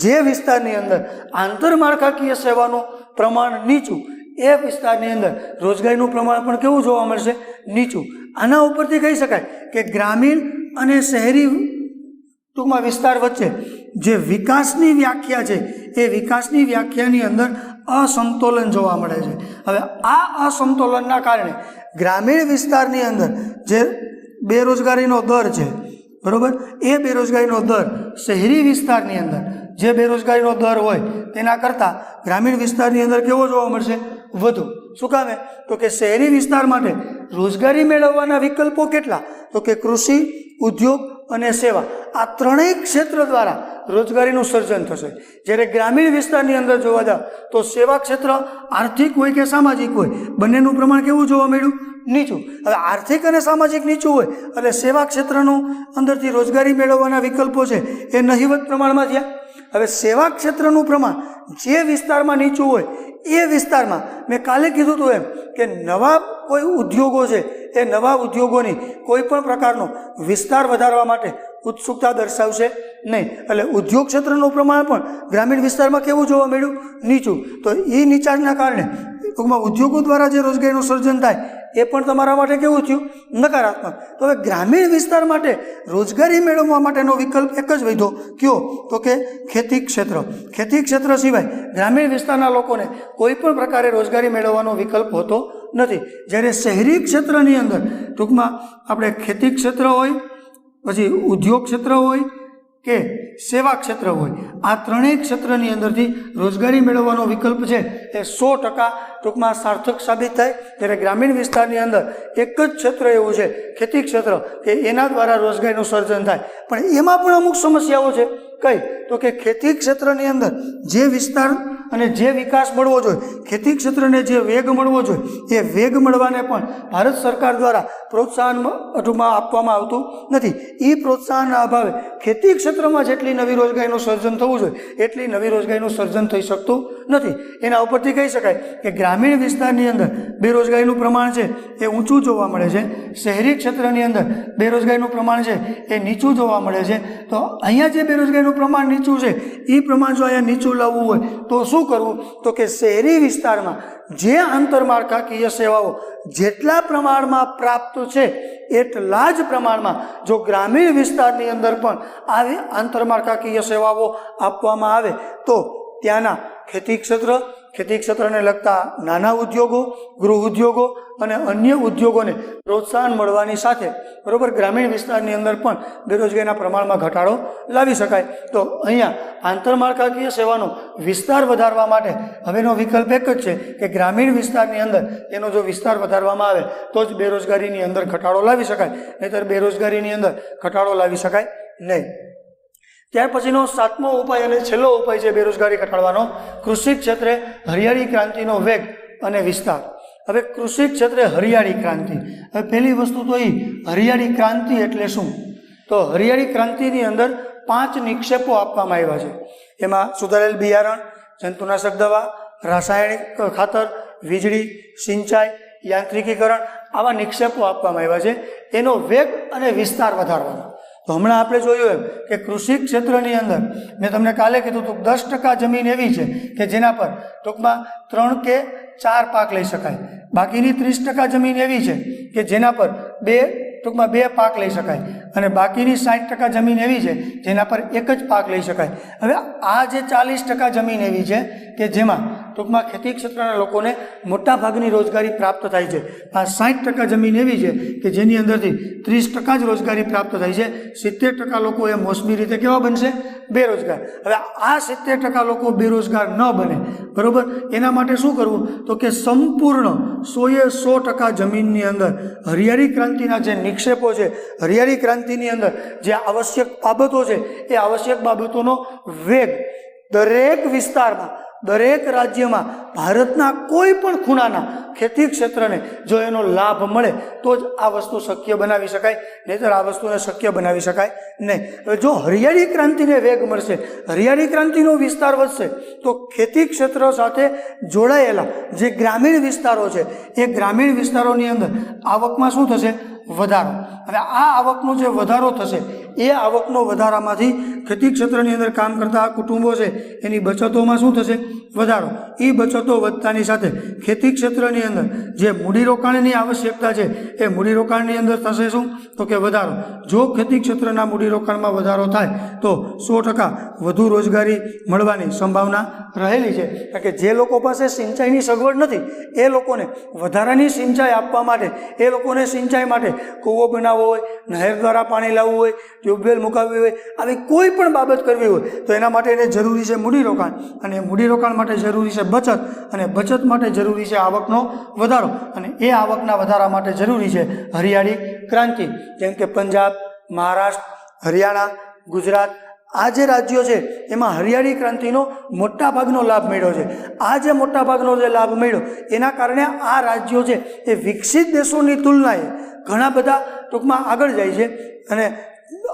જે વિસ્તારની અંદર આંતરમાળખાકીય સેવાનું પ્રમાણ નીચું એ વિસ્તારની અંદર રોજગારીનું પ્રમાણ પણ કેવું જોવા મળશે? નીચું. આના ઉપરથી કહી શકાય કે ગ્રામીણ અને શહેરી ટૂંકમાં વિસ્તાર વચ્ચે જે વિકાસની વ્યાખ્યા છે એ વિકાસની વ્યાખ્યાની અંદર અસમતોલન જોવા મળે છે. હવે આ અસમતોલનના કારણે ગ્રામીણ વિસ્તારની અંદર જે બેરોજગારીનો દર છે, બરાબર, એ બેરોજગારીનો દર શહેરી વિસ્તારની અંદર જે બેરોજગારીનો દર હોય તેના કરતાં ગ્રામીણ વિસ્તારની અંદર કેવો જોવા મળશે? વધુ. શું કામે? તો કે શહેરી વિસ્તાર માટે રોજગારી મેળવવાના વિકલ્પો કેટલા? તો કે કૃષિ, ઉદ્યોગ અને સેવા, આ ત્રણેય ક્ષેત્ર દ્વારા રોજગારીનું સર્જન થશે. જ્યારે ગ્રામીણ વિસ્તારની અંદર જોવા જાવ તો સેવા ક્ષેત્ર આર્થિક હોય કે સામાજિક હોય, બંનેનું પ્રમાણ કેવું જોવા મળ્યું? નીચું. હવે આર્થિક અને સામાજિક નીચું હોય એટલે સેવા ક્ષેત્રનું અંદરથી રોજગારી મેળવવાના વિકલ્પો છે એ નહિવત પ્રમાણમાં થયા. હવે સેવા ક્ષેત્રનું પ્રમાણ જે વિસ્તારમાં નીચું હોય એ વિસ્તારમાં મેં કાલે કીધું હતું એમ કે નવા કોઈ ઉદ્યોગો છે એ નવા ઉદ્યોગોની કોઈ પણ પ્રકારનો વિસ્તાર વધારવા માટે ઉત્સુકતા દર્શાવશે નહીં. એટલે ઉદ્યોગ ક્ષેત્રનું પ્રમાણ પણ ગ્રામીણ વિસ્તારમાં કેવું જોવા મળ્યું? નીચું. તો એ નીચાણના કારણે ટૂંકમાં ઉદ્યોગો દ્વારા જે રોજગારીનું સર્જન થાય એ પણ તમારા માટે કેવું થયું? નકારાત્મક. તો હવે ગ્રામીણ વિસ્તાર માટે રોજગારી મેળવવા માટેનો વિકલ્પ એક જ વધ્યો. કયો? તો કે ખેતી ક્ષેત્ર. ખેતી ક્ષેત્ર સિવાય ગ્રામીણ વિસ્તારના લોકોને કોઈ પણ પ્રકારે રોજગારી મેળવવાનો વિકલ્પ હોતો નથી. જ્યારે શહેરી ક્ષેત્રની અંદર ટૂંકમાં આપણે ખેતી ક્ષેત્ર હોય, પછી ઉદ્યોગ ક્ષેત્ર હોય કે સેવા ક્ષેત્ર હોય, આ ત્રણેય ક્ષેત્રની અંદરથી રોજગારી મેળવવાનો વિકલ્પ છે એ 100% ટૂંકમાં સાર્થક સાબિત થાય. ત્યારે ગ્રામીણ વિસ્તારની અંદર એક જ ક્ષેત્ર એવું છે, ખેતી ક્ષેત્ર, કે એના દ્વારા રોજગારીનું સર્જન થાય. પણ એમાં પણ અમુક સમસ્યાઓ છે. કઈ? તો કે ખેતી ક્ષેત્રની અંદર જે વિસ્તાર અને જે વિકાસ મળવો જોઈએ, ખેતી ક્ષેત્રને જે વેગ મળવો જોઈએ એ વેગ મળવાને પણ ભારત સરકાર દ્વારા પ્રોત્સાહન ટૂંકમાં આપવામાં આવતું નથી. એ પ્રોત્સાહનના અભાવે ખેતી ક્ષેત્રમાં જેટલી નવી રોજગારીનું સર્જન થવું જોઈએ એટલી નવી રોજગારીનું સર્જન થઈ શકતું નથી. એના ઉપરથી કહી શકાય કે ગ્રામીણ વિસ્તારની અંદર બેરોજગારીનું પ્રમાણ છે એ ઊંચું જોવા મળે છે, શહેરી ક્ષેત્રની અંદર બેરોજગારીનું પ્રમાણ છે એ નીચું જોવા મળે છે. તો અહીંયા જે બેરોજગારીનું પ્રમાણ નીચું છે એ પ્રમાણ જો અહીંયા નીચું લાવવું હોય તો શું કરવું? તો કે શહેરી વિસ્તારમાં જે આંતરમાળખાકીય સેવાઓ જેટલા પ્રમાણમાં પ્રાપ્ત છે એટલા જ પ્રમાણમાં જો ગ્રામીણ વિસ્તારની અંદર પણ આવી આંતરમાળખાકીય સેવાઓ આપવામાં આવે તો ત્યાંના ખેતી ક્ષેત્રને લગતા નાના ઉદ્યોગો, ગૃહ ઉદ્યોગો અને અન્ય ઉદ્યોગોને પ્રોત્સાહન મળવાની સાથે બરાબર ગ્રામીણ વિસ્તારની અંદર પણ બેરોજગારીના પ્રમાણમાં ઘટાડો લાવી શકાય. તો અહીંયા આંતરમાળખાકીય સેવાનો વિસ્તાર વધારવા માટે હવેનો વિકલ્પ એક જ છે કે ગ્રામીણ વિસ્તારની અંદર એનો જો વિસ્તાર વધારવામાં આવે તો જ બેરોજગારીની અંદર ઘટાડો લાવી શકાય, નહીંતર બેરોજગારીની અંદર ઘટાડો લાવી શકાય નહીં. ત્યાર પછીનો 7મો ઉપાય અને છેલ્લો ઉપાય છે બેરોજગારી ઘટાડવાનો, કૃષિ ક્ષેત્રે હરિયાળી ક્રાંતિનો વેગ અને વિસ્તાર. હવે કૃષિ ક્ષેત્રે હરિયાળી ક્રાંતિ, હવે પહેલી વસ્તુ તો એ હરિયાળી ક્રાંતિ એટલે શું? તો હરિયાળી ક્રાંતિની અંદર 5 નિક્ષેપો આપવામાં આવ્યા છે. એમાં સુધારેલ બિયારણ, જંતુનાશક દવા, રાસાયણિક ખાતર, વીજળી, સિંચાઈ, યાંત્રિકીકરણ, આવા નિક્ષેપો આપવામાં આવ્યા છે. એનો વેગ અને વિસ્તાર વધારવાનો. તો હમણાં આપણે જોયું એમ કે કૃષિ ક્ષેત્રની અંદર મેં તમને કાલે કીધું હતું 10% જમીન એવી છે કે જેના પર ટૂંકમાં 3 કે 4 પાક લઈ શકાય, બાકીની 30% જમીન એવી છે કે જેના પર 2 પાક લઈ શકાય, અને બાકીની 60% જમીન એવી છે જેના પર એક જ પાક લઈ શકાય. હવે આ જે 40% જમીન એવી છે કે જેમાં ટૂંકમાં ખેતી ક્ષેત્રના લોકોને મોટા ભાગની રોજગારી પ્રાપ્ત થાય છે. આ 60% જમીન એવી છે કે જેની અંદરથી 30% જ રોજગારી પ્રાપ્ત થાય છે. 70% લોકો એ મોસમી રીતે કેવા બનશે? બેરોજગાર. હવે આ 70% લોકો બેરોજગાર ન બને બરોબર, એના માટે શું કરવું? તો કે સંપૂર્ણ 100% જમીનની અંદર હરિયાળી ક્રાંતિના જે નિક્ષેપો છે, હરિયાળી ક્રાંતિની અંદર જે આવશ્યક બાબતો છે એ આવશ્યક બાબતોનો વેગ દરેક વિસ્તારમાં, દરેક રાજ્યમાં, ભારતના કોઈ પણ ખૂણાના ખેતી ક્ષેત્રને જો એનો લાભ મળે તો જ આ વસ્તુ શક્ય બનાવી શકાય, નહીંતર આ વસ્તુને શક્ય બનાવી શકાય નહીં. હવે જો હરિયાળી ક્રાંતિને વેગ મળશે, હરિયાળી ક્રાંતિનો વિસ્તાર વધશે તો ખેતી ક્ષેત્ર સાથે જોડાયેલા જે ગ્રામીણ વિસ્તારો છે એ ગ્રામીણ વિસ્તારોની અંદર આવકમાં શું થશે? વધારો. હવે આ આવકનો જે વધારો થશે એ આવકનો વધારામાંથી ખેતી ક્ષેત્રની અંદર કામ કરતા કુટુંબો છે એની બચતોમાં શું થશે? વધારો. એ બચતો વધતાની સાથે ખેતી ક્ષેત્રની અંદર જે મૂડીરોકાણની આવશ્યકતા છે એ મૂડીરોકાણની અંદર થશે શું? તો કે વધારો. જો ખેતી ક્ષેત્રના મૂડીરોકાણમાં વધારો થાય તો 100% વધુ રોજગારી મળવાની સંભાવના રહેલી છે. કારણ કે જે લોકો પાસે સિંચાઈની સગવડ નથી એ લોકોને વધારાની સિંચાઈ આપવા માટે, એ લોકોને સિંચાઈ માટે કૂવો બનાવવો હોય, નહેર દ્વારા પાણી લાવવું હોય, ટ્યુબવેલ મુકાવવી હોય, આવી કોઈ પણ બાબત કરવી હોય તો એના માટે એને જરૂરી છે મૂડીરોકાણ, અને મૂડીરોકાણ માટે જરૂરી છે બચત, અને બચત માટે જરૂરી છે આવકનો વધારો, અને એ આવકના વધારા માટે જરૂરી છે હરિયાળી ક્રાંતિ. જેમ કે પંજાબ, મહારાષ્ટ્ર, હરિયાણા, ગુજરાત, આ જે રાજ્યો છે એમાં હરિયાળી ક્રાંતિનો મોટા ભાગનો લાભ મળ્યો છે. આ જે મોટા ભાગનો જે લાભ મળ્યો એના કારણે આ રાજ્યો છે એ વિકસિત દેશોની તુલનાએ ઘણા બધા ટૂંકમાં આગળ જાય છે. અને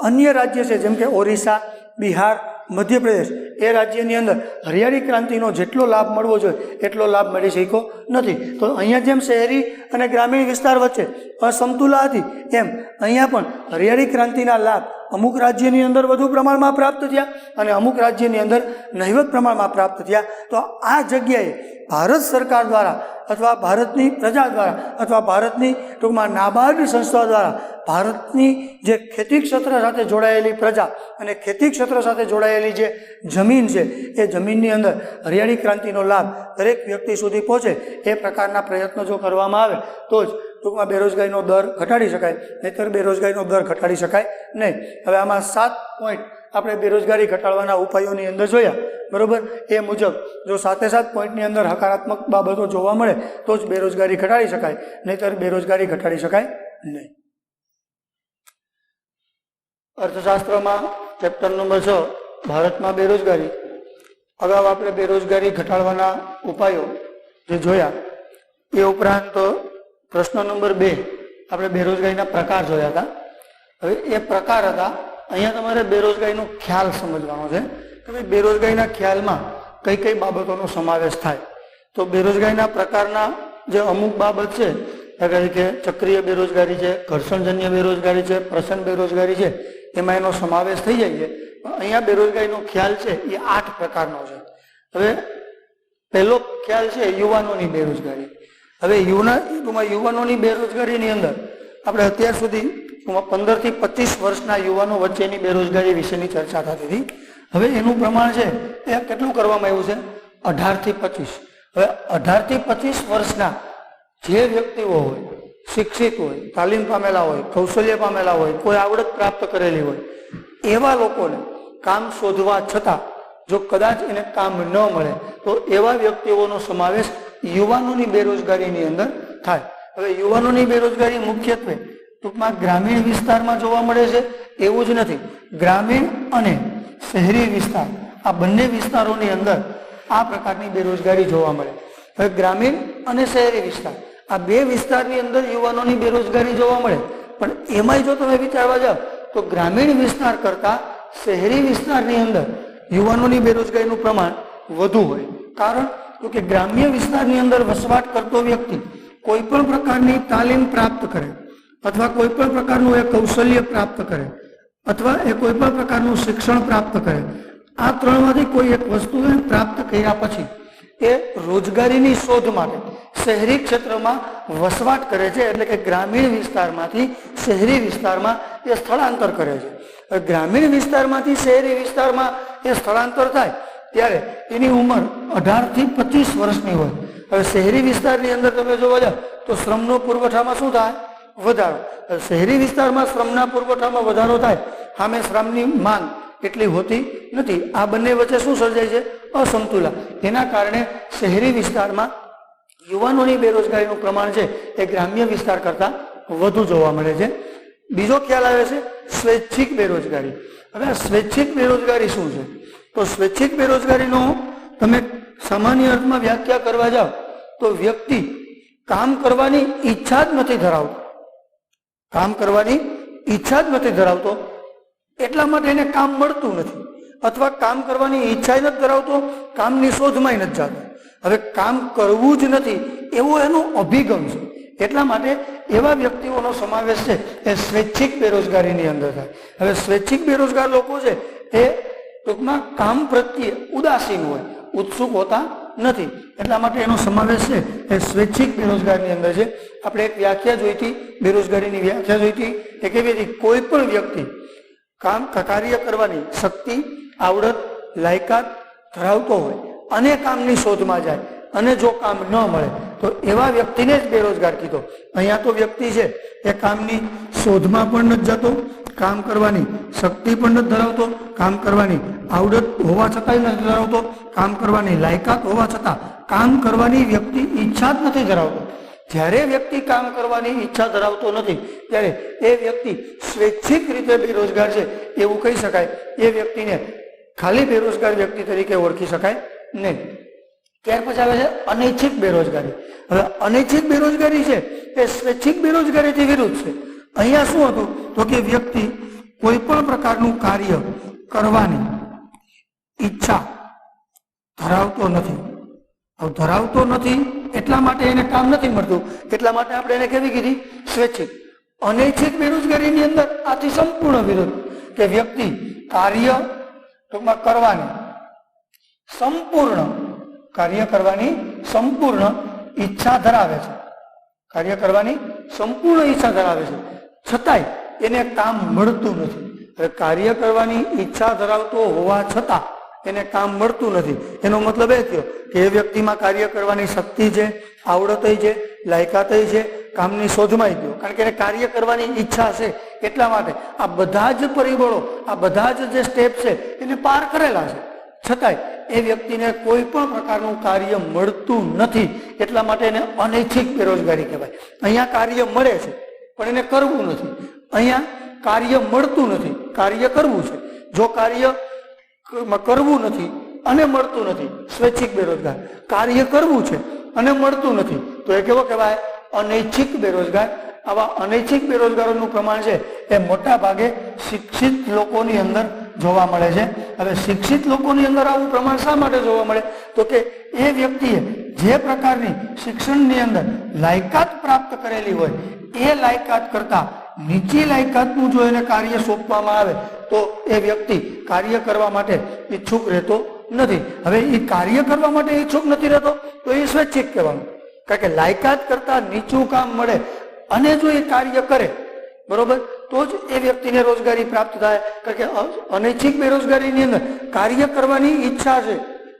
અન્ય રાજ્ય છે જેમ કે ઓરિસ્સા, બિહાર, મધ્યપ્રદેશ, એ રાજ્યની અંદર હરિયાળી ક્રાંતિનો જેટલો લાભ મળવો જોઈએ એટલો લાભ મળી શક્યો નથી. તો અહીંયા જેમ શહેરી અને ગ્રામીણ વિસ્તાર વચ્ચે અસમતુલા હતી એમ અહીંયા પણ હરિયાળી ક્રાંતિના લાભ અમુક રાજ્યની અંદર વધુ પ્રમાણમાં પ્રાપ્ત થયા અને અમુક રાજ્યની અંદર નહિવત પ્રમાણમાં પ્રાપ્ત થયા. તો આ જગ્યાએ ભારત સરકાર દ્વારા અથવા ભારતની પ્રજા દ્વારા અથવા ભારતની ટૂંકમાં નાબાર્ડ સંસ્થા દ્વારા ભારતની જે ખેતી ક્ષેત્ર સાથે જોડાયેલી પ્રજા અને ખેતી ક્ષેત્ર સાથે જોડાયેલી જે જમીન છે એ જમીનની અંદર હરિયાળી ક્રાંતિનો લાભ દરેક વ્યક્તિ સુધી પહોંચે એ પ્રકારના પ્રયત્નો જો કરવામાં આવે તો જ ટૂંકમાં બેરોજગારીનો દર ઘટાડી શકાય, નહીંતર બેરોજગારીનો દર ઘટાડી શકાય નહીં. હવે આમાં 7 પોઈન્ટ આપણે બેરોજગારી ઘટાડવાના ઉપાયોની અંદર જોયા, બરાબર? એ મુજબ જો 7 પોઈન્ટની અંદર હકારાત્મક બાબતો જોવા મળે તો જ બેરોજગારી ઘટાડી શકાય, નહીંતર બેરોજગારી ઘટાડી શકાય નહીં. અર્થશાસ્ત્રમાં ચેપ્ટર નંબર 6 ભારતમાં બેરોજગારી. અગાઉ આપણે બેરોજગારી ઘટાડવાના ઉપાયો જે જોયા એ ઉપરાંત પ્રશ્ન નંબર 2 આપણે બેરોજગારીના પ્રકાર જોયા હતા. હવે એ પ્રકાર હતા, અહીંયા તમારે બેરોજગારીનો ખ્યાલ સમજવાનો છે કે ભાઈ બેરોજગારીના ખ્યાલમાં કઈ કઈ બાબતોનો સમાવેશ થાય. તો બેરોજગારીના પ્રકારના જે અમુક બાબત છે કે ચક્રીય બેરોજગારી છે, ઘર્ષણજન્ય બેરોજગારી છે, પ્રસન્ન બેરોજગારી છે, એમાં એનો સમાવેશ થઈ જાય છે. અહીંયા બેરોજગારીનો ખ્યાલ છે એ 8 પ્રકારનો છે. હવે પહેલો ખ્યાલ છે યુવાનોની બેરોજગારી. હવે યુવાનોની બેરોજગારીની અંદર આપણે અત્યાર સુધી 15 થી 25 વર્ષના યુવાનો વચ્ચેની બેરોજગારી વિશેની ચર્ચા થતી હતી. હવે એનું પ્રમાણ છે એ કેટલું કરવામાં આવ્યું છે? 18 થી 25. હવે 18 થી 25 વર્ષના જે વ્યક્તિઓ હોય, શિક્ષિત હોય, તાલીમ પામેલા હોય, કૌશલ્ય પામેલા હોય, કોઈ આવડત પ્રાપ્ત કરેલી હોય, એવા લોકોને કામ શોધવા છતાં જો કદાચ એને કામ ન મળે તો એવા વ્યક્તિઓનો સમાવેશ યુવાનોની બેરોજગારીની અંદર થાય. હવે યુવાનોની બેરોજગારી મુખ્યત્વે ટૂંકમાં ગ્રામીણ વિસ્તારમાં જોવા મળે છે એવું જ નથી, ગ્રામીણ અને શહેરી વિસ્તાર આ બંને વિસ્તારોની અંદર આ પ્રકારની બેરોજગારી જોવા મળે. હવે ગ્રામીણ અને શહેરી વિસ્તાર આ બે વિસ્તારની અંદર યુવાનોની બેરોજગારી જોવા મળે, પણ એમાંય જો તમે વિચારવા જાઓ તો ગ્રામીણ વિસ્તાર કરતાં શહેરી વિસ્તારની અંદર યુવાનોની બેરોજગારીનું પ્રમાણ વધુ હોય. કારણ તો કે ગ્રામ્ય વિસ્તારની અંદર વસવાટ કરતો વ્યક્તિ કોઈ પણ પ્રકારની તાલીમ પ્રાપ્ત કરે અથવા કોઈ પણ પ્રકારનું એ કૌશલ્ય પ્રાપ્ત કરે અથવા એ કોઈ પણ પ્રકારનું શિક્ષણ પ્રાપ્ત કરે, આ ત્રણમાંથી કોઈ એક વસ્તુ પ્રાપ્ત કર્યા પછી એ રોજગારીની શોધ માટે શહેરી ક્ષેત્રમાં વસવાટ કરે છે. એટલે કે ગ્રામીણ વિસ્તારમાંથી શહેરી વિસ્તારમાં એ સ્થળાંતર કરે છે. ગ્રામીણ વિસ્તારમાંથી શહેરી વિસ્તારમાં એ સ્થળાંતર થાય ત્યારે એની ઉંમર 18 થી 25 વર્ષની હોય. હવે શહેરી વિસ્તારની અંદર તમે જોવા જાઓ તો શ્રમનો પુરવઠામાં શું થાય? વધારો. શહેરી વિસ્તારમાં શ્રમના પુરવઠામાં વધારો થાય, સામે શ્રમની માંગ એટલી હોતી નથી. આ બંને વચ્ચે શું સર્જાય છે? અસમતુલા. એના કારણે શહેરી વિસ્તારમાં યુવાનોની બેરોજગારીનું પ્રમાણ છે એ ગ્રામ્ય વિસ્તાર કરતાં વધુ જોવા મળે છે. બીજો ખ્યાલ આવે છે સ્વૈચ્છિક બેરોજગારી. હવે સ્વૈચ્છિક બેરોજગારી શું છે? તો સ્વૈચ્છિક બેરોજગારીનો તમે સામાન્ય અર્થમાં વ્યાખ્યા કરવા જાઓ તો વ્યક્તિ કામ કરવાની ઈચ્છા જ નથી ધરાવતો, કામ કરવાની ઈચ્છા જ નથી ધરાવતો એટલા માટે એને કામ મળતું નથી, અથવા કામ કરવાની ઈચ્છા નથી ધરાવતો, કામની શોધમાં નથી જતો. હવે કામ કરવું જ નથી એવો એનો અભિગમ છે, એટલા માટે એવા વ્યક્તિઓનો સમાવેશ છે એ સ્વૈચ્છિક બેરોજગારીની અંદર થાય. હવે સ્વૈચ્છિક બેરોજગાર લોકો છે એ ટૂંકમાં કામ પ્રત્યે ઉદાસીન હોય, ઉત્સુક હોતા નથી, એટલા માટે એનો સમાવેશ છે એ સ્વૈચ્છિક બેરોજગારની અંદર છે. આપણે એક વ્યાખ્યા જોઈ હતી, બેરોજગારીની વ્યાખ્યા જોઈ હતી, એ કેવી હતી? કોઈ પણ વ્યક્તિ કાર્ય કરવાની શક્તિ, આવડત, લાયકાત ધરાવતો હોય અને કામની શોધમાં જાય અને જો કામ ન મળે તો એવા વ્યક્તિને જ બેરોજગાર કીધો. અહીંયા તો વ્યક્તિ છે એ કામની શોધમાં પણ નથી જતો, કામ કરવાની શક્તિ પણ નથી ધરાવતો, કામ કરવાની આવડત હોવા છતાંય નથી ધરાવતો, કામ કરવાની લાયકાત હોવા છતાં કામ કરવાની વ્યક્તિ ઈચ્છા જ નથી ધરાવતો. જ્યારે વ્યક્તિ કામ કરવાની ઈચ્છા ધરાવતો નથી ત્યારે એ વ્યક્તિ સ્વૈચ્છિક રીતે બેરોજગાર છે એવું કહી શકાય. એ વ્યક્તિને ખાલી બેરોજગાર વ્યક્તિ તરીકે ઓળખી શકાય નહીં. ત્યાર પછી આવે છે અનૈચ્છિક બેરોજગારી. હવે અનૈચ્છિક બેરોજગારી છે એ સ્વૈચ્છિક બેરોજગારીથી વિરુદ્ધ છે. અહીંયા શું હતું તો કે વ્યક્તિ કોઈ પણ પ્રકારનું કાર્ય કરવાની ઈચ્છા ધરાવતો નથી. હવે ધરાવતો નથી એટલા માટે એને કામ નથી મળતું, એટલા માટે આપણે એને કેવી કીધી? સ્વૈચ્છિક. અનૈચ્છિક બેરોજગારીની અંદર આથી સંપૂર્ણ વિરોધ, કે વ્યક્તિ કાર્ય ટૂંકમાં કરવાની સંપૂર્ણ ઈચ્છા ધરાવે છે, કાર્ય કરવાની સંપૂર્ણ ઈચ્છા ધરાવે છે, છતાંય એને કામ મળતું નથી. હવે કાર્ય કરવાની ઈચ્છા ધરાવતો હોવા છતાં એને કામ મળતું નથી, એનો મતલબ એ થયો કે એ વ્યક્તિમાં કાર્ય કરવાની શક્તિ છે, આવડત છે, લાયકાત છે, કામની શોધમાં ગયો, કારણ કે એને કાર્ય કરવાની ઈચ્છા છે. એટલા માટે આ બધા જ પરિબળો, આ બધા જ જે સ્ટેપ છે એને પાર કરેલા છે, છતાંય એ વ્યક્તિને કોઈ પણ પ્રકારનું કાર્ય મળતું નથી. એટલા માટે એને અનૈચ્છિક બેરોજગારી કહેવાય. અહીંયા કાર્ય મળે છે પણ એને કરવું નથી. અહીંયા કાર્ય મળતું નથી, કાર્ય કરવું છે. જો કાર્ય કરવું નથી અને મળતું નથી, સ્વૈચ્છિક બેરોજગાર. કાર્ય કરવું છે અને મળતું નથી તો એ કેવો કહેવાય? અનૈચ્છિક બેરોજગાર. આવા અનૈચ્છિક બેરોજગારોનું પ્રમાણ છે એ મોટા ભાગે શિક્ષિત લોકોની અંદર જોવા મળે છે. હવે શિક્ષિત લોકોની અંદર આવું પ્રમાણ શા માટે જોવા મળે તો કે એ વ્યક્તિએ જે પ્રકારની શિક્ષણની અંદર લાયકાત પ્રાપ્ત કરેલી હોય એ લાયકાત કરતા નીચી લાયકાતનું જો એને કાર્ય સોંપવામાં આવે તો એ વ્યક્તિ કાર્ય કરવા માટે ઈચ્છુક રહેતો નથી. હવે એ કાર્ય કરવા માટે ઈચ્છુક નથી રહેતો તો એ સ્વૈચ્છિક કહેવાનું, કારણ કે લાયકાત કરતા નીચું કામ મળે અને જો એ કાર્ય કરે, બરોબર, તો જ એ વ્યક્તિને રોજગારી પ્રાપ્ત થાય. કારણ કે અનૈચ્છિક બેરોજગારીની અંદર કાર્ય કરવાની ઈચ્છા છે,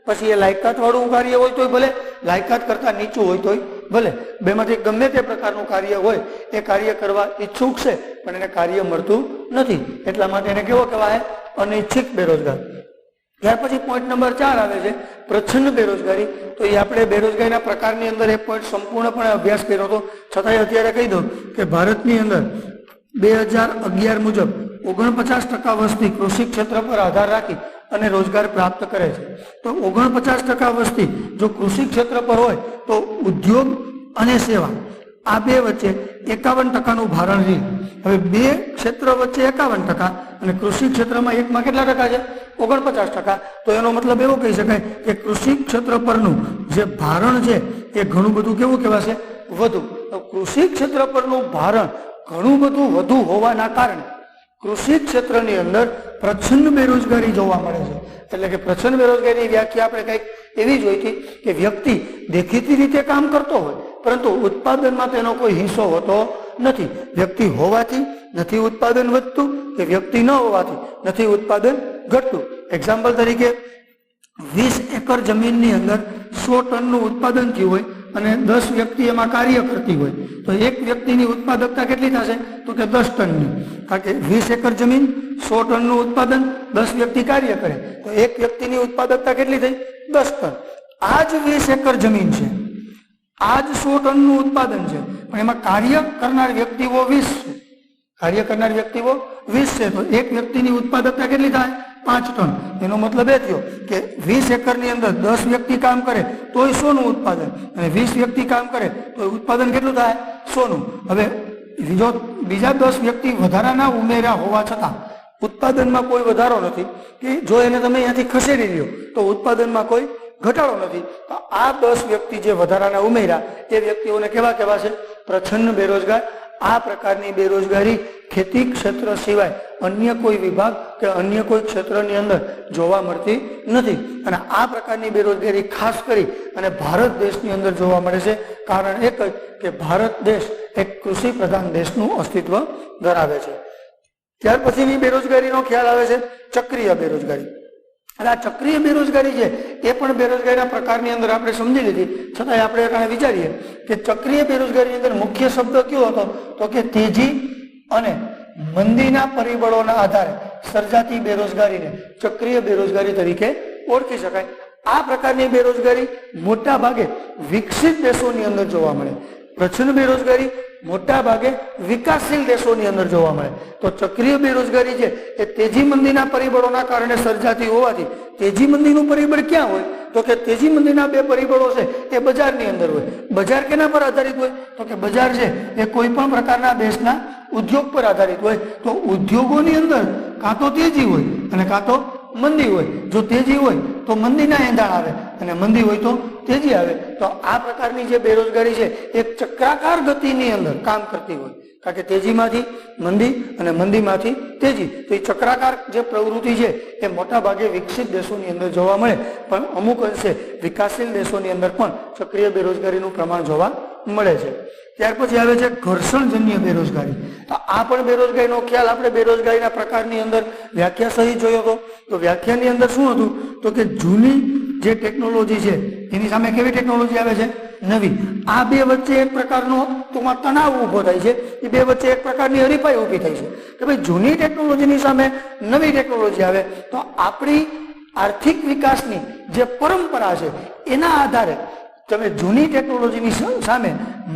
પછી એ લાયકાત વાળું કાર્ય હોય તોય ભલે, લાયકાત કરતા નીચું હોય તોય ભલે, બેમાંથી ગમે તે પ્રકારનું કાર્ય હોય એ કાર્ય કરવા ઈચ્છુક છે પણ એને કાર્ય મળતું નથી. એટલા માટે એને કેવો કહેવાય? અનૈચ્છિક બેરોજગાર. ત્યાર પછી પોઈન્ટ નંબર 4 આવે છે પ્રચ્છન્ન બેરોજગારી. તો એ આપણે બેરોજગારીના પ્રકારની અંદર એક પોઈન્ટ સંપૂર્ણપણે અભ્યાસ કર્યો હતો, છતાંય અત્યારે કહી દઉં કે ભારતની અંદર 2011 મુજબ 49% વસ્તી કૃષિ ક્ષેત્ર પર આધાર રાખી અને રોજગાર પ્રાપ્ત કરે છે. તો 49% વસ્તી જો કૃષિ ક્ષેત્ર પર હોય તો ઉદ્યોગ અને સેવા આ બે વચ્ચે 51%નું ભારણ રહે. હવે બે ક્ષેત્ર વચ્ચે 51% અને કૃષિ ક્ષેત્રમાં એકમાં કેટલા ટકા છે? 49%. તો એનો મતલબ એવો કહી શકાય કે કૃષિ ક્ષેત્ર પરનું જે ભારણ છે એ ઘણું બધું કેવું કહેવાશે? વધુ. કૃષિ ક્ષેત્ર પરનું ભારણ ઘણું બધું વધુ હોવાના કારણે કૃષિ ક્ષેત્રની અંદર પ્રચ્છન્ન બેરોજગારી જોવા મળે છે. એટલે કે પ્રચ્છન્ન બેરોજગારીની વ્યાખ્યા આપણે કંઈક એવી જોઈ હતી કે વ્યક્તિ દેખીતી રીતે કામ કરતો હોય પરંતુ ઉત્પાદનમાં તેનો કોઈ હિસ્સો હોતો નથી. વ્યક્તિ હોવાથી નથી ઉત્પાદન વધતું કે વ્યક્તિ ન હોવાથી નથી ઉત્પાદન ઘટતું. એક્ઝામ્પલ તરીકે 20 એકર જમીનની અંદર 100 ટનનું ઉત્પાદન થયું હોય અને 10 વ્યક્તિ એમાં કાર્ય કરતી હોય તો એક વ્યક્તિની ઉત્પાદકતા કેટલી થશે? તો કે 10 ટનની. કારણ કે 20 એકર જમીન, 100 ટનનું ઉત્પાદન, 10 વ્યક્તિ કાર્ય કરે તો એક વ્યક્તિની ઉત્પાદકતા કેટલી થઈ? 10 ટન. આ જ 20 એકર જમીન છે, આ જ 100 ટનનું ઉત્પાદન છે, પણ એમાં કાર્ય કરનાર વ્યક્તિઓ 20 છે. કાર્ય કરનાર વ્યક્તિઓ 20 છે તો એક વ્યક્તિની ઉત્પાદકતા કેટલી થાય? 5 ટન. એનો મતલબ એ થયો કે 20 એકરની અંદર 10 વ્યક્તિ કામ કરે તોય 100 નું ઉત્પાદન અને 20 વ્યક્તિ કામ કરે તો ઉત્પાદન કેટલું થાય? 100 નું. હવે જો બીજા 10 વ્યક્તિ વધારાના ઉમેર્યા હોવા છતાં ઉત્પાદનમાં કોઈ વધારો નથી, કે જો એને તમે અહીંયાથી ખસેડી લ્યો તો ઉત્પાદનમાં કોઈ ઘટાડો નથી, તો આ 10 વ્યક્તિ જે વધારાના ઉમેર્યા એ વ્યક્તિઓને કેવા કહેવાશે? પ્રચ્છન્ન બેરોજગાર. આ પ્રકારની બેરોજગારી ખેતી ક્ષેત્ર સિવાય અન્ય કોઈ વિભાગ કે અન્ય કોઈ ક્ષેત્રની અંદર જોવા મળતી નથી. અને આ પ્રકારની બેરોજગારી ખાસ કરી અને ભારત દેશની અંદર જોવા મળે છે. કારણ એક જ કે ભારત દેશ એક કૃષિ પ્રધાન દેશનું અસ્તિત્વ ધરાવે છે. ત્યાર પછીની બેરોજગારીનો ખ્યાલ આવે છે ચક્રીય બેરોજગારી. અને આ ચક્રીય બેરોજગારી છે એ પણ બેરોજગારીના પ્રકારની અંદર આપણે સમજી લીધી, છતાંય આપણે કારણે વિચારીએ કે ચક્રીય બેરોજગારીની અંદર મુખ્ય શબ્દ કયો હતો તો કે તેજી અને મંદીના પરિબળોના આધારે સર્જાતી બેરોજગારીને ચક્રીય બેરોજગારી તરીકે ઓળખી શકાય. આ પ્રકારની બેરોજગારી મોટા ભાગે વિકસિત દેશોની અંદર જોવા મળે. પ્રચ્છન્ન બેરોજગારી મોટા ભાગે વિકાસશીલ દેશોની અંદર જોવા મળે. તો ચક્રીય બેરોજગારી છે એ તેજી મંદીના પરિબળોના કારણે સર્જાતી હોવાથી, તેજી મંદીનું પરિબળ ક્યાં હોય તો કે તેજી મંદીના બે પરિબળો છે એ બજારની અંદર હોય. બજાર કેના પર આધારિત હોય તો કે બજાર છે એ કોઈ પણ પ્રકારના દેશના ઉદ્યોગ પર આધારિત હોય. તો ઉદ્યોગોની અંદર કાં તો તેજી હોય અને કાં તો મંદી હોય. જો તેજી હોય તો મંદીના એંધાણ આવે અને મંદી હોય તો તેજી આવે. તો આ પ્રકારની જે બેરોજગારી છે એક ચક્રાકાર ગતિની અંદર કામ કરતી હોય. કારણ કે તેજીમાંથી મંદી અને મંદીમાંથી તેજી, તો એ ચક્રાકાર જે પ્રવૃત્તિ છે એ મોટા ભાગે વિકસિત દેશોની અંદર જોવા મળે, પણ અમુક અંશે વિકાસશીલ દેશોની અંદર પણ સક્રિય બેરોજગારીનું પ્રમાણ જોવા મળે છે. ત્યાર પછી આવે છે ઘર્ષણજન્ય બેરોજગારી. તો આ પણ બેરોજગારીનો ખ્યાલ આપણે બેરોજગારીના પ્રકારની અંદર વ્યાખ્યા સહિત જોયો હતો. તો વ્યાખ્યાની અંદર શું હતું તો કે જૂની જે ટેકનોલોજી છે એની સામે કેવી ટેકનોલોજી આવે છે? નવી. આ બે વચ્ચે એક પ્રકારનો તણાવ ઉભો થાય છે. એ બે વચ્ચે એક પ્રકારની હરીફાઈ ઊભી થાય છે કે ભાઈ જૂની ટેકનોલોજીની સામે નવી ટેકનોલોજી આવે તો આપણી આર્થિક વિકાસની જે પરંપરા છે એના આધારે તમે જૂની ટેકનોલોજીની સામે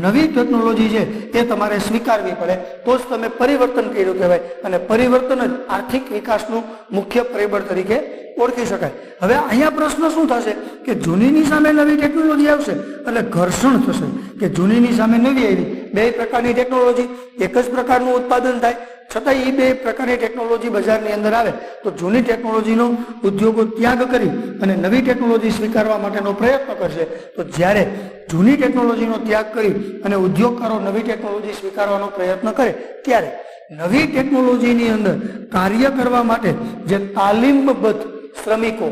નવી ટેકનોલોજી છે એ તમારે સ્વીકારવી પડે, તો જ તમે પરિવર્તન કર્યું કહેવાય. અને પરિવર્તન જ આર્થિક વિકાસનું મુખ્ય પરિબળ તરીકે ઓળખી શકાય. હવે અહીંયા પ્રશ્ન શું થશે કે જૂનીની સામે નવી ટેકનોલોજી આવશે એટલે ઘર્ષણ થશે કે જૂનીની સામે નવી આવી. બે પ્રકારની ટેકનોલોજી, એક જ પ્રકારનું ઉત્પાદન થાય, છતાં એ બે પ્રકારની ટેકનોલોજી બજારની અંદર આવે તો જૂની ટેકનોલોજીનો ઉદ્યોગો ત્યાગ કરી અને નવી ટેકનોલોજી સ્વીકારવા માટેનો પ્રયત્ન કરશે. તો જ્યારે જૂની ટેકનોલોજીનો ત્યાગ કરી અને ઉદ્યોગકારો નવી ટેકનોલોજી સ્વીકારવાનો પ્રયત્ન કરે ત્યારે નવી ટેકનોલોજીની અંદર કાર્ય કરવા માટે જે તાલીમબદ્ધ શ્રમિકો,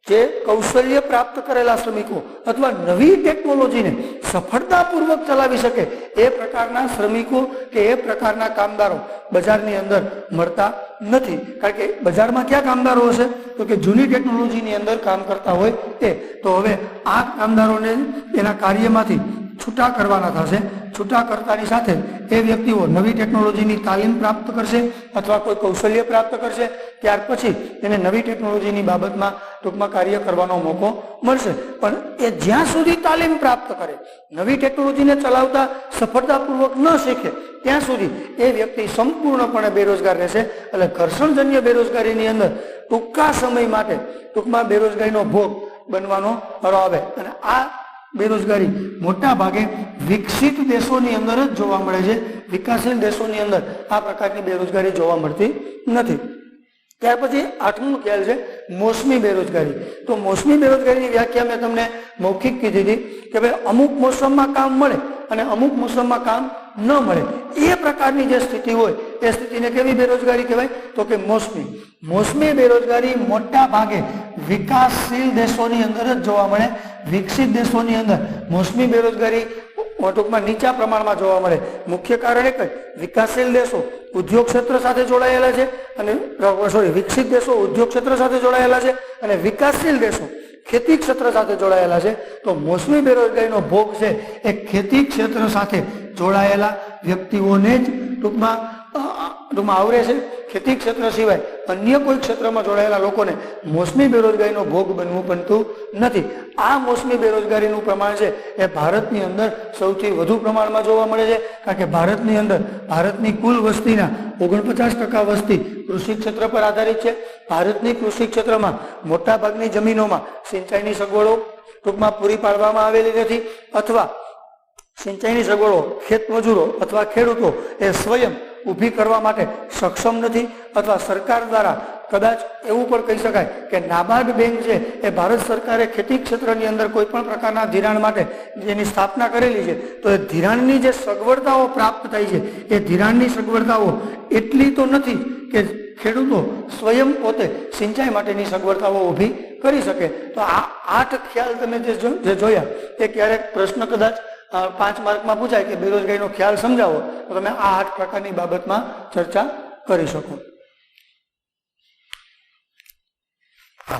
જે કૌશલ્ય પ્રાપ્ત કરેલા શ્રમિકો અથવા નવી ટેકનોલોજીને સફળતાપૂર્વક ચલાવી શકે એ પ્રકારના શ્રમિકો કે એ પ્રકારના કામદારો બજારની અંદર મળતા નથી. કારણ કે બજારમાં ક્યાં કામદારો હશે તો કે જૂની ટેકનોલોજીની અંદર કામ કરતા હોય એ. તો હવે આ કામદારોને એના કાર્યમાંથી છૂટા કરવાના થશે. છૂટા કરતાની સાથે એ વ્યક્તિઓ નવી ટેકનોલોજીની તાલીમ પ્રાપ્ત કરશે અથવા કોઈ કૌશલ્ય પ્રાપ્ત કરશે. ત્યાર પછી એને નવી ટેકનોલોજીની બાબતમાં ટૂંકમાં કાર્ય કરવાનો મોકો મળશે. પણ એ જ્યાં સુધી તાલીમ પ્રાપ્ત કરે, નવી ટેકનોલોજીને ચલાવતા સફળતાપૂર્વક ન શીખે ત્યાં સુધી એ વ્યક્તિ સંપૂર્ણપણે બેરોજગાર રહેશે. એટલે ઘર્ષણજન્ય બેરોજગારીની અંદર ટૂંકા સમય માટે ટૂંકમાં બેરોજગારીનો ભોગ બનવાનો વારો આવે. અને આ બેરોજગારી મોટા ભાગે વિકસિત દેશોની અંદર જ જોવા મળે છે. વિકાસશીલ દેશોની અંદર આ પ્રકારની બેરોજગારી જોવા મળતી નથી. ત્યાર પછી આઠમો ખ્યાલ છે મોસમી બેરોજગારી. તો મોસમી બેરોજગારીની વ્યાખ્યા મેં તમને મૌખિક કીધી હતી કે ભાઈ અમુક મોસમમાં કામ મળે અને અમુક મોસમમાં કામ ન મળે. એ પ્રકારની જે સ્થિતિ હોય એ સ્થિતિને કેવી બેરોજગારી કહેવાય તો કે મોસમી. મોસમી બેરોજગારી મોટા ભાગે વિકાસશીલ દેશોની અંદર જ જોવા મળે. વિકસિત દેશોની અંદર મોસમી બેરોજગારી ટૂંકમાં નીચા પ્રમાણમાં જોવા મળે. મુખ્ય કારણ એક જ, વિકાસશીલ દેશો ઉદ્યોગ ક્ષેત્ર સાથે જોડાયેલા છે અને વિકસિત દેશો ઉદ્યોગ ક્ષેત્ર સાથે જોડાયેલા છે અને વિકાસશીલ દેશો ખેતી ક્ષેત્ર સાથે જોડાયેલા છે. તો મોસમી બેરોજગારીનો ભોગ છે એ ખેતી ક્ષેત્ર સાથે જોડાયેલા વ્યક્તિઓને જ ટૂંકમાં આવરે છે. ખેતી ક્ષેત્ર સિવાય અન્ય કોઈ ક્ષેત્રમાં જોડાયેલા લોકોને મોસમી બેરોજગારીનો ભોગ બનવું પડતું નથી. આ મોસમી બેરોજગારીનું પ્રમાણ છે એ ભારતની અંદર સૌથી વધુ પ્રમાણમાં જોવા મળે છે. કારણ કે ભારતની અંદર ભારતની કુલ વસ્તીના 49% વસ્તી કૃષિ ક્ષેત્ર પર આધારિત છે. ભારતની કૃષિ ક્ષેત્રમાં મોટા ભાગની જમીનોમાં સિંચાઈની સગવડો ટૂંકમાં પૂરી પાડવામાં આવેલી નથી અથવા સિંચાઈની સગવડો ખેતમજૂરો અથવા ખેડૂતો એ સ્વયં ઊભી કરવા માટે સક્ષમ નથી અથવા સરકાર દ્વારા કદાચ એવું પણ કહી શકાય કે નાબાર્ડ બેંક છે એ ભારત સરકારે ખેતી ક્ષેત્રની અંદર કોઈ પણ પ્રકારના ધિરાણ માટે જેની સ્થાપના કરેલી છે, તો એ ધિરાણની જે સગવડતાઓ પ્રાપ્ત થાય છે એ ધિરાણની સગવડતાઓ એટલી તો નથી કે ખેડૂતો સ્વયં પોતે સિંચાઈ માટેની સગવડતાઓ ઊભી કરી શકે. તો આ 8 ખ્યાલ તમે જે જોયા એ ક્યારેક પ્રશ્ન કદાચ 5 માર્કમાં પૂછાય કે બેરોજગારીનો ખ્યાલ સમજાવો, તો તમે આ 8 પ્રકારની બાબતમાં ચર્ચા કરી શકો.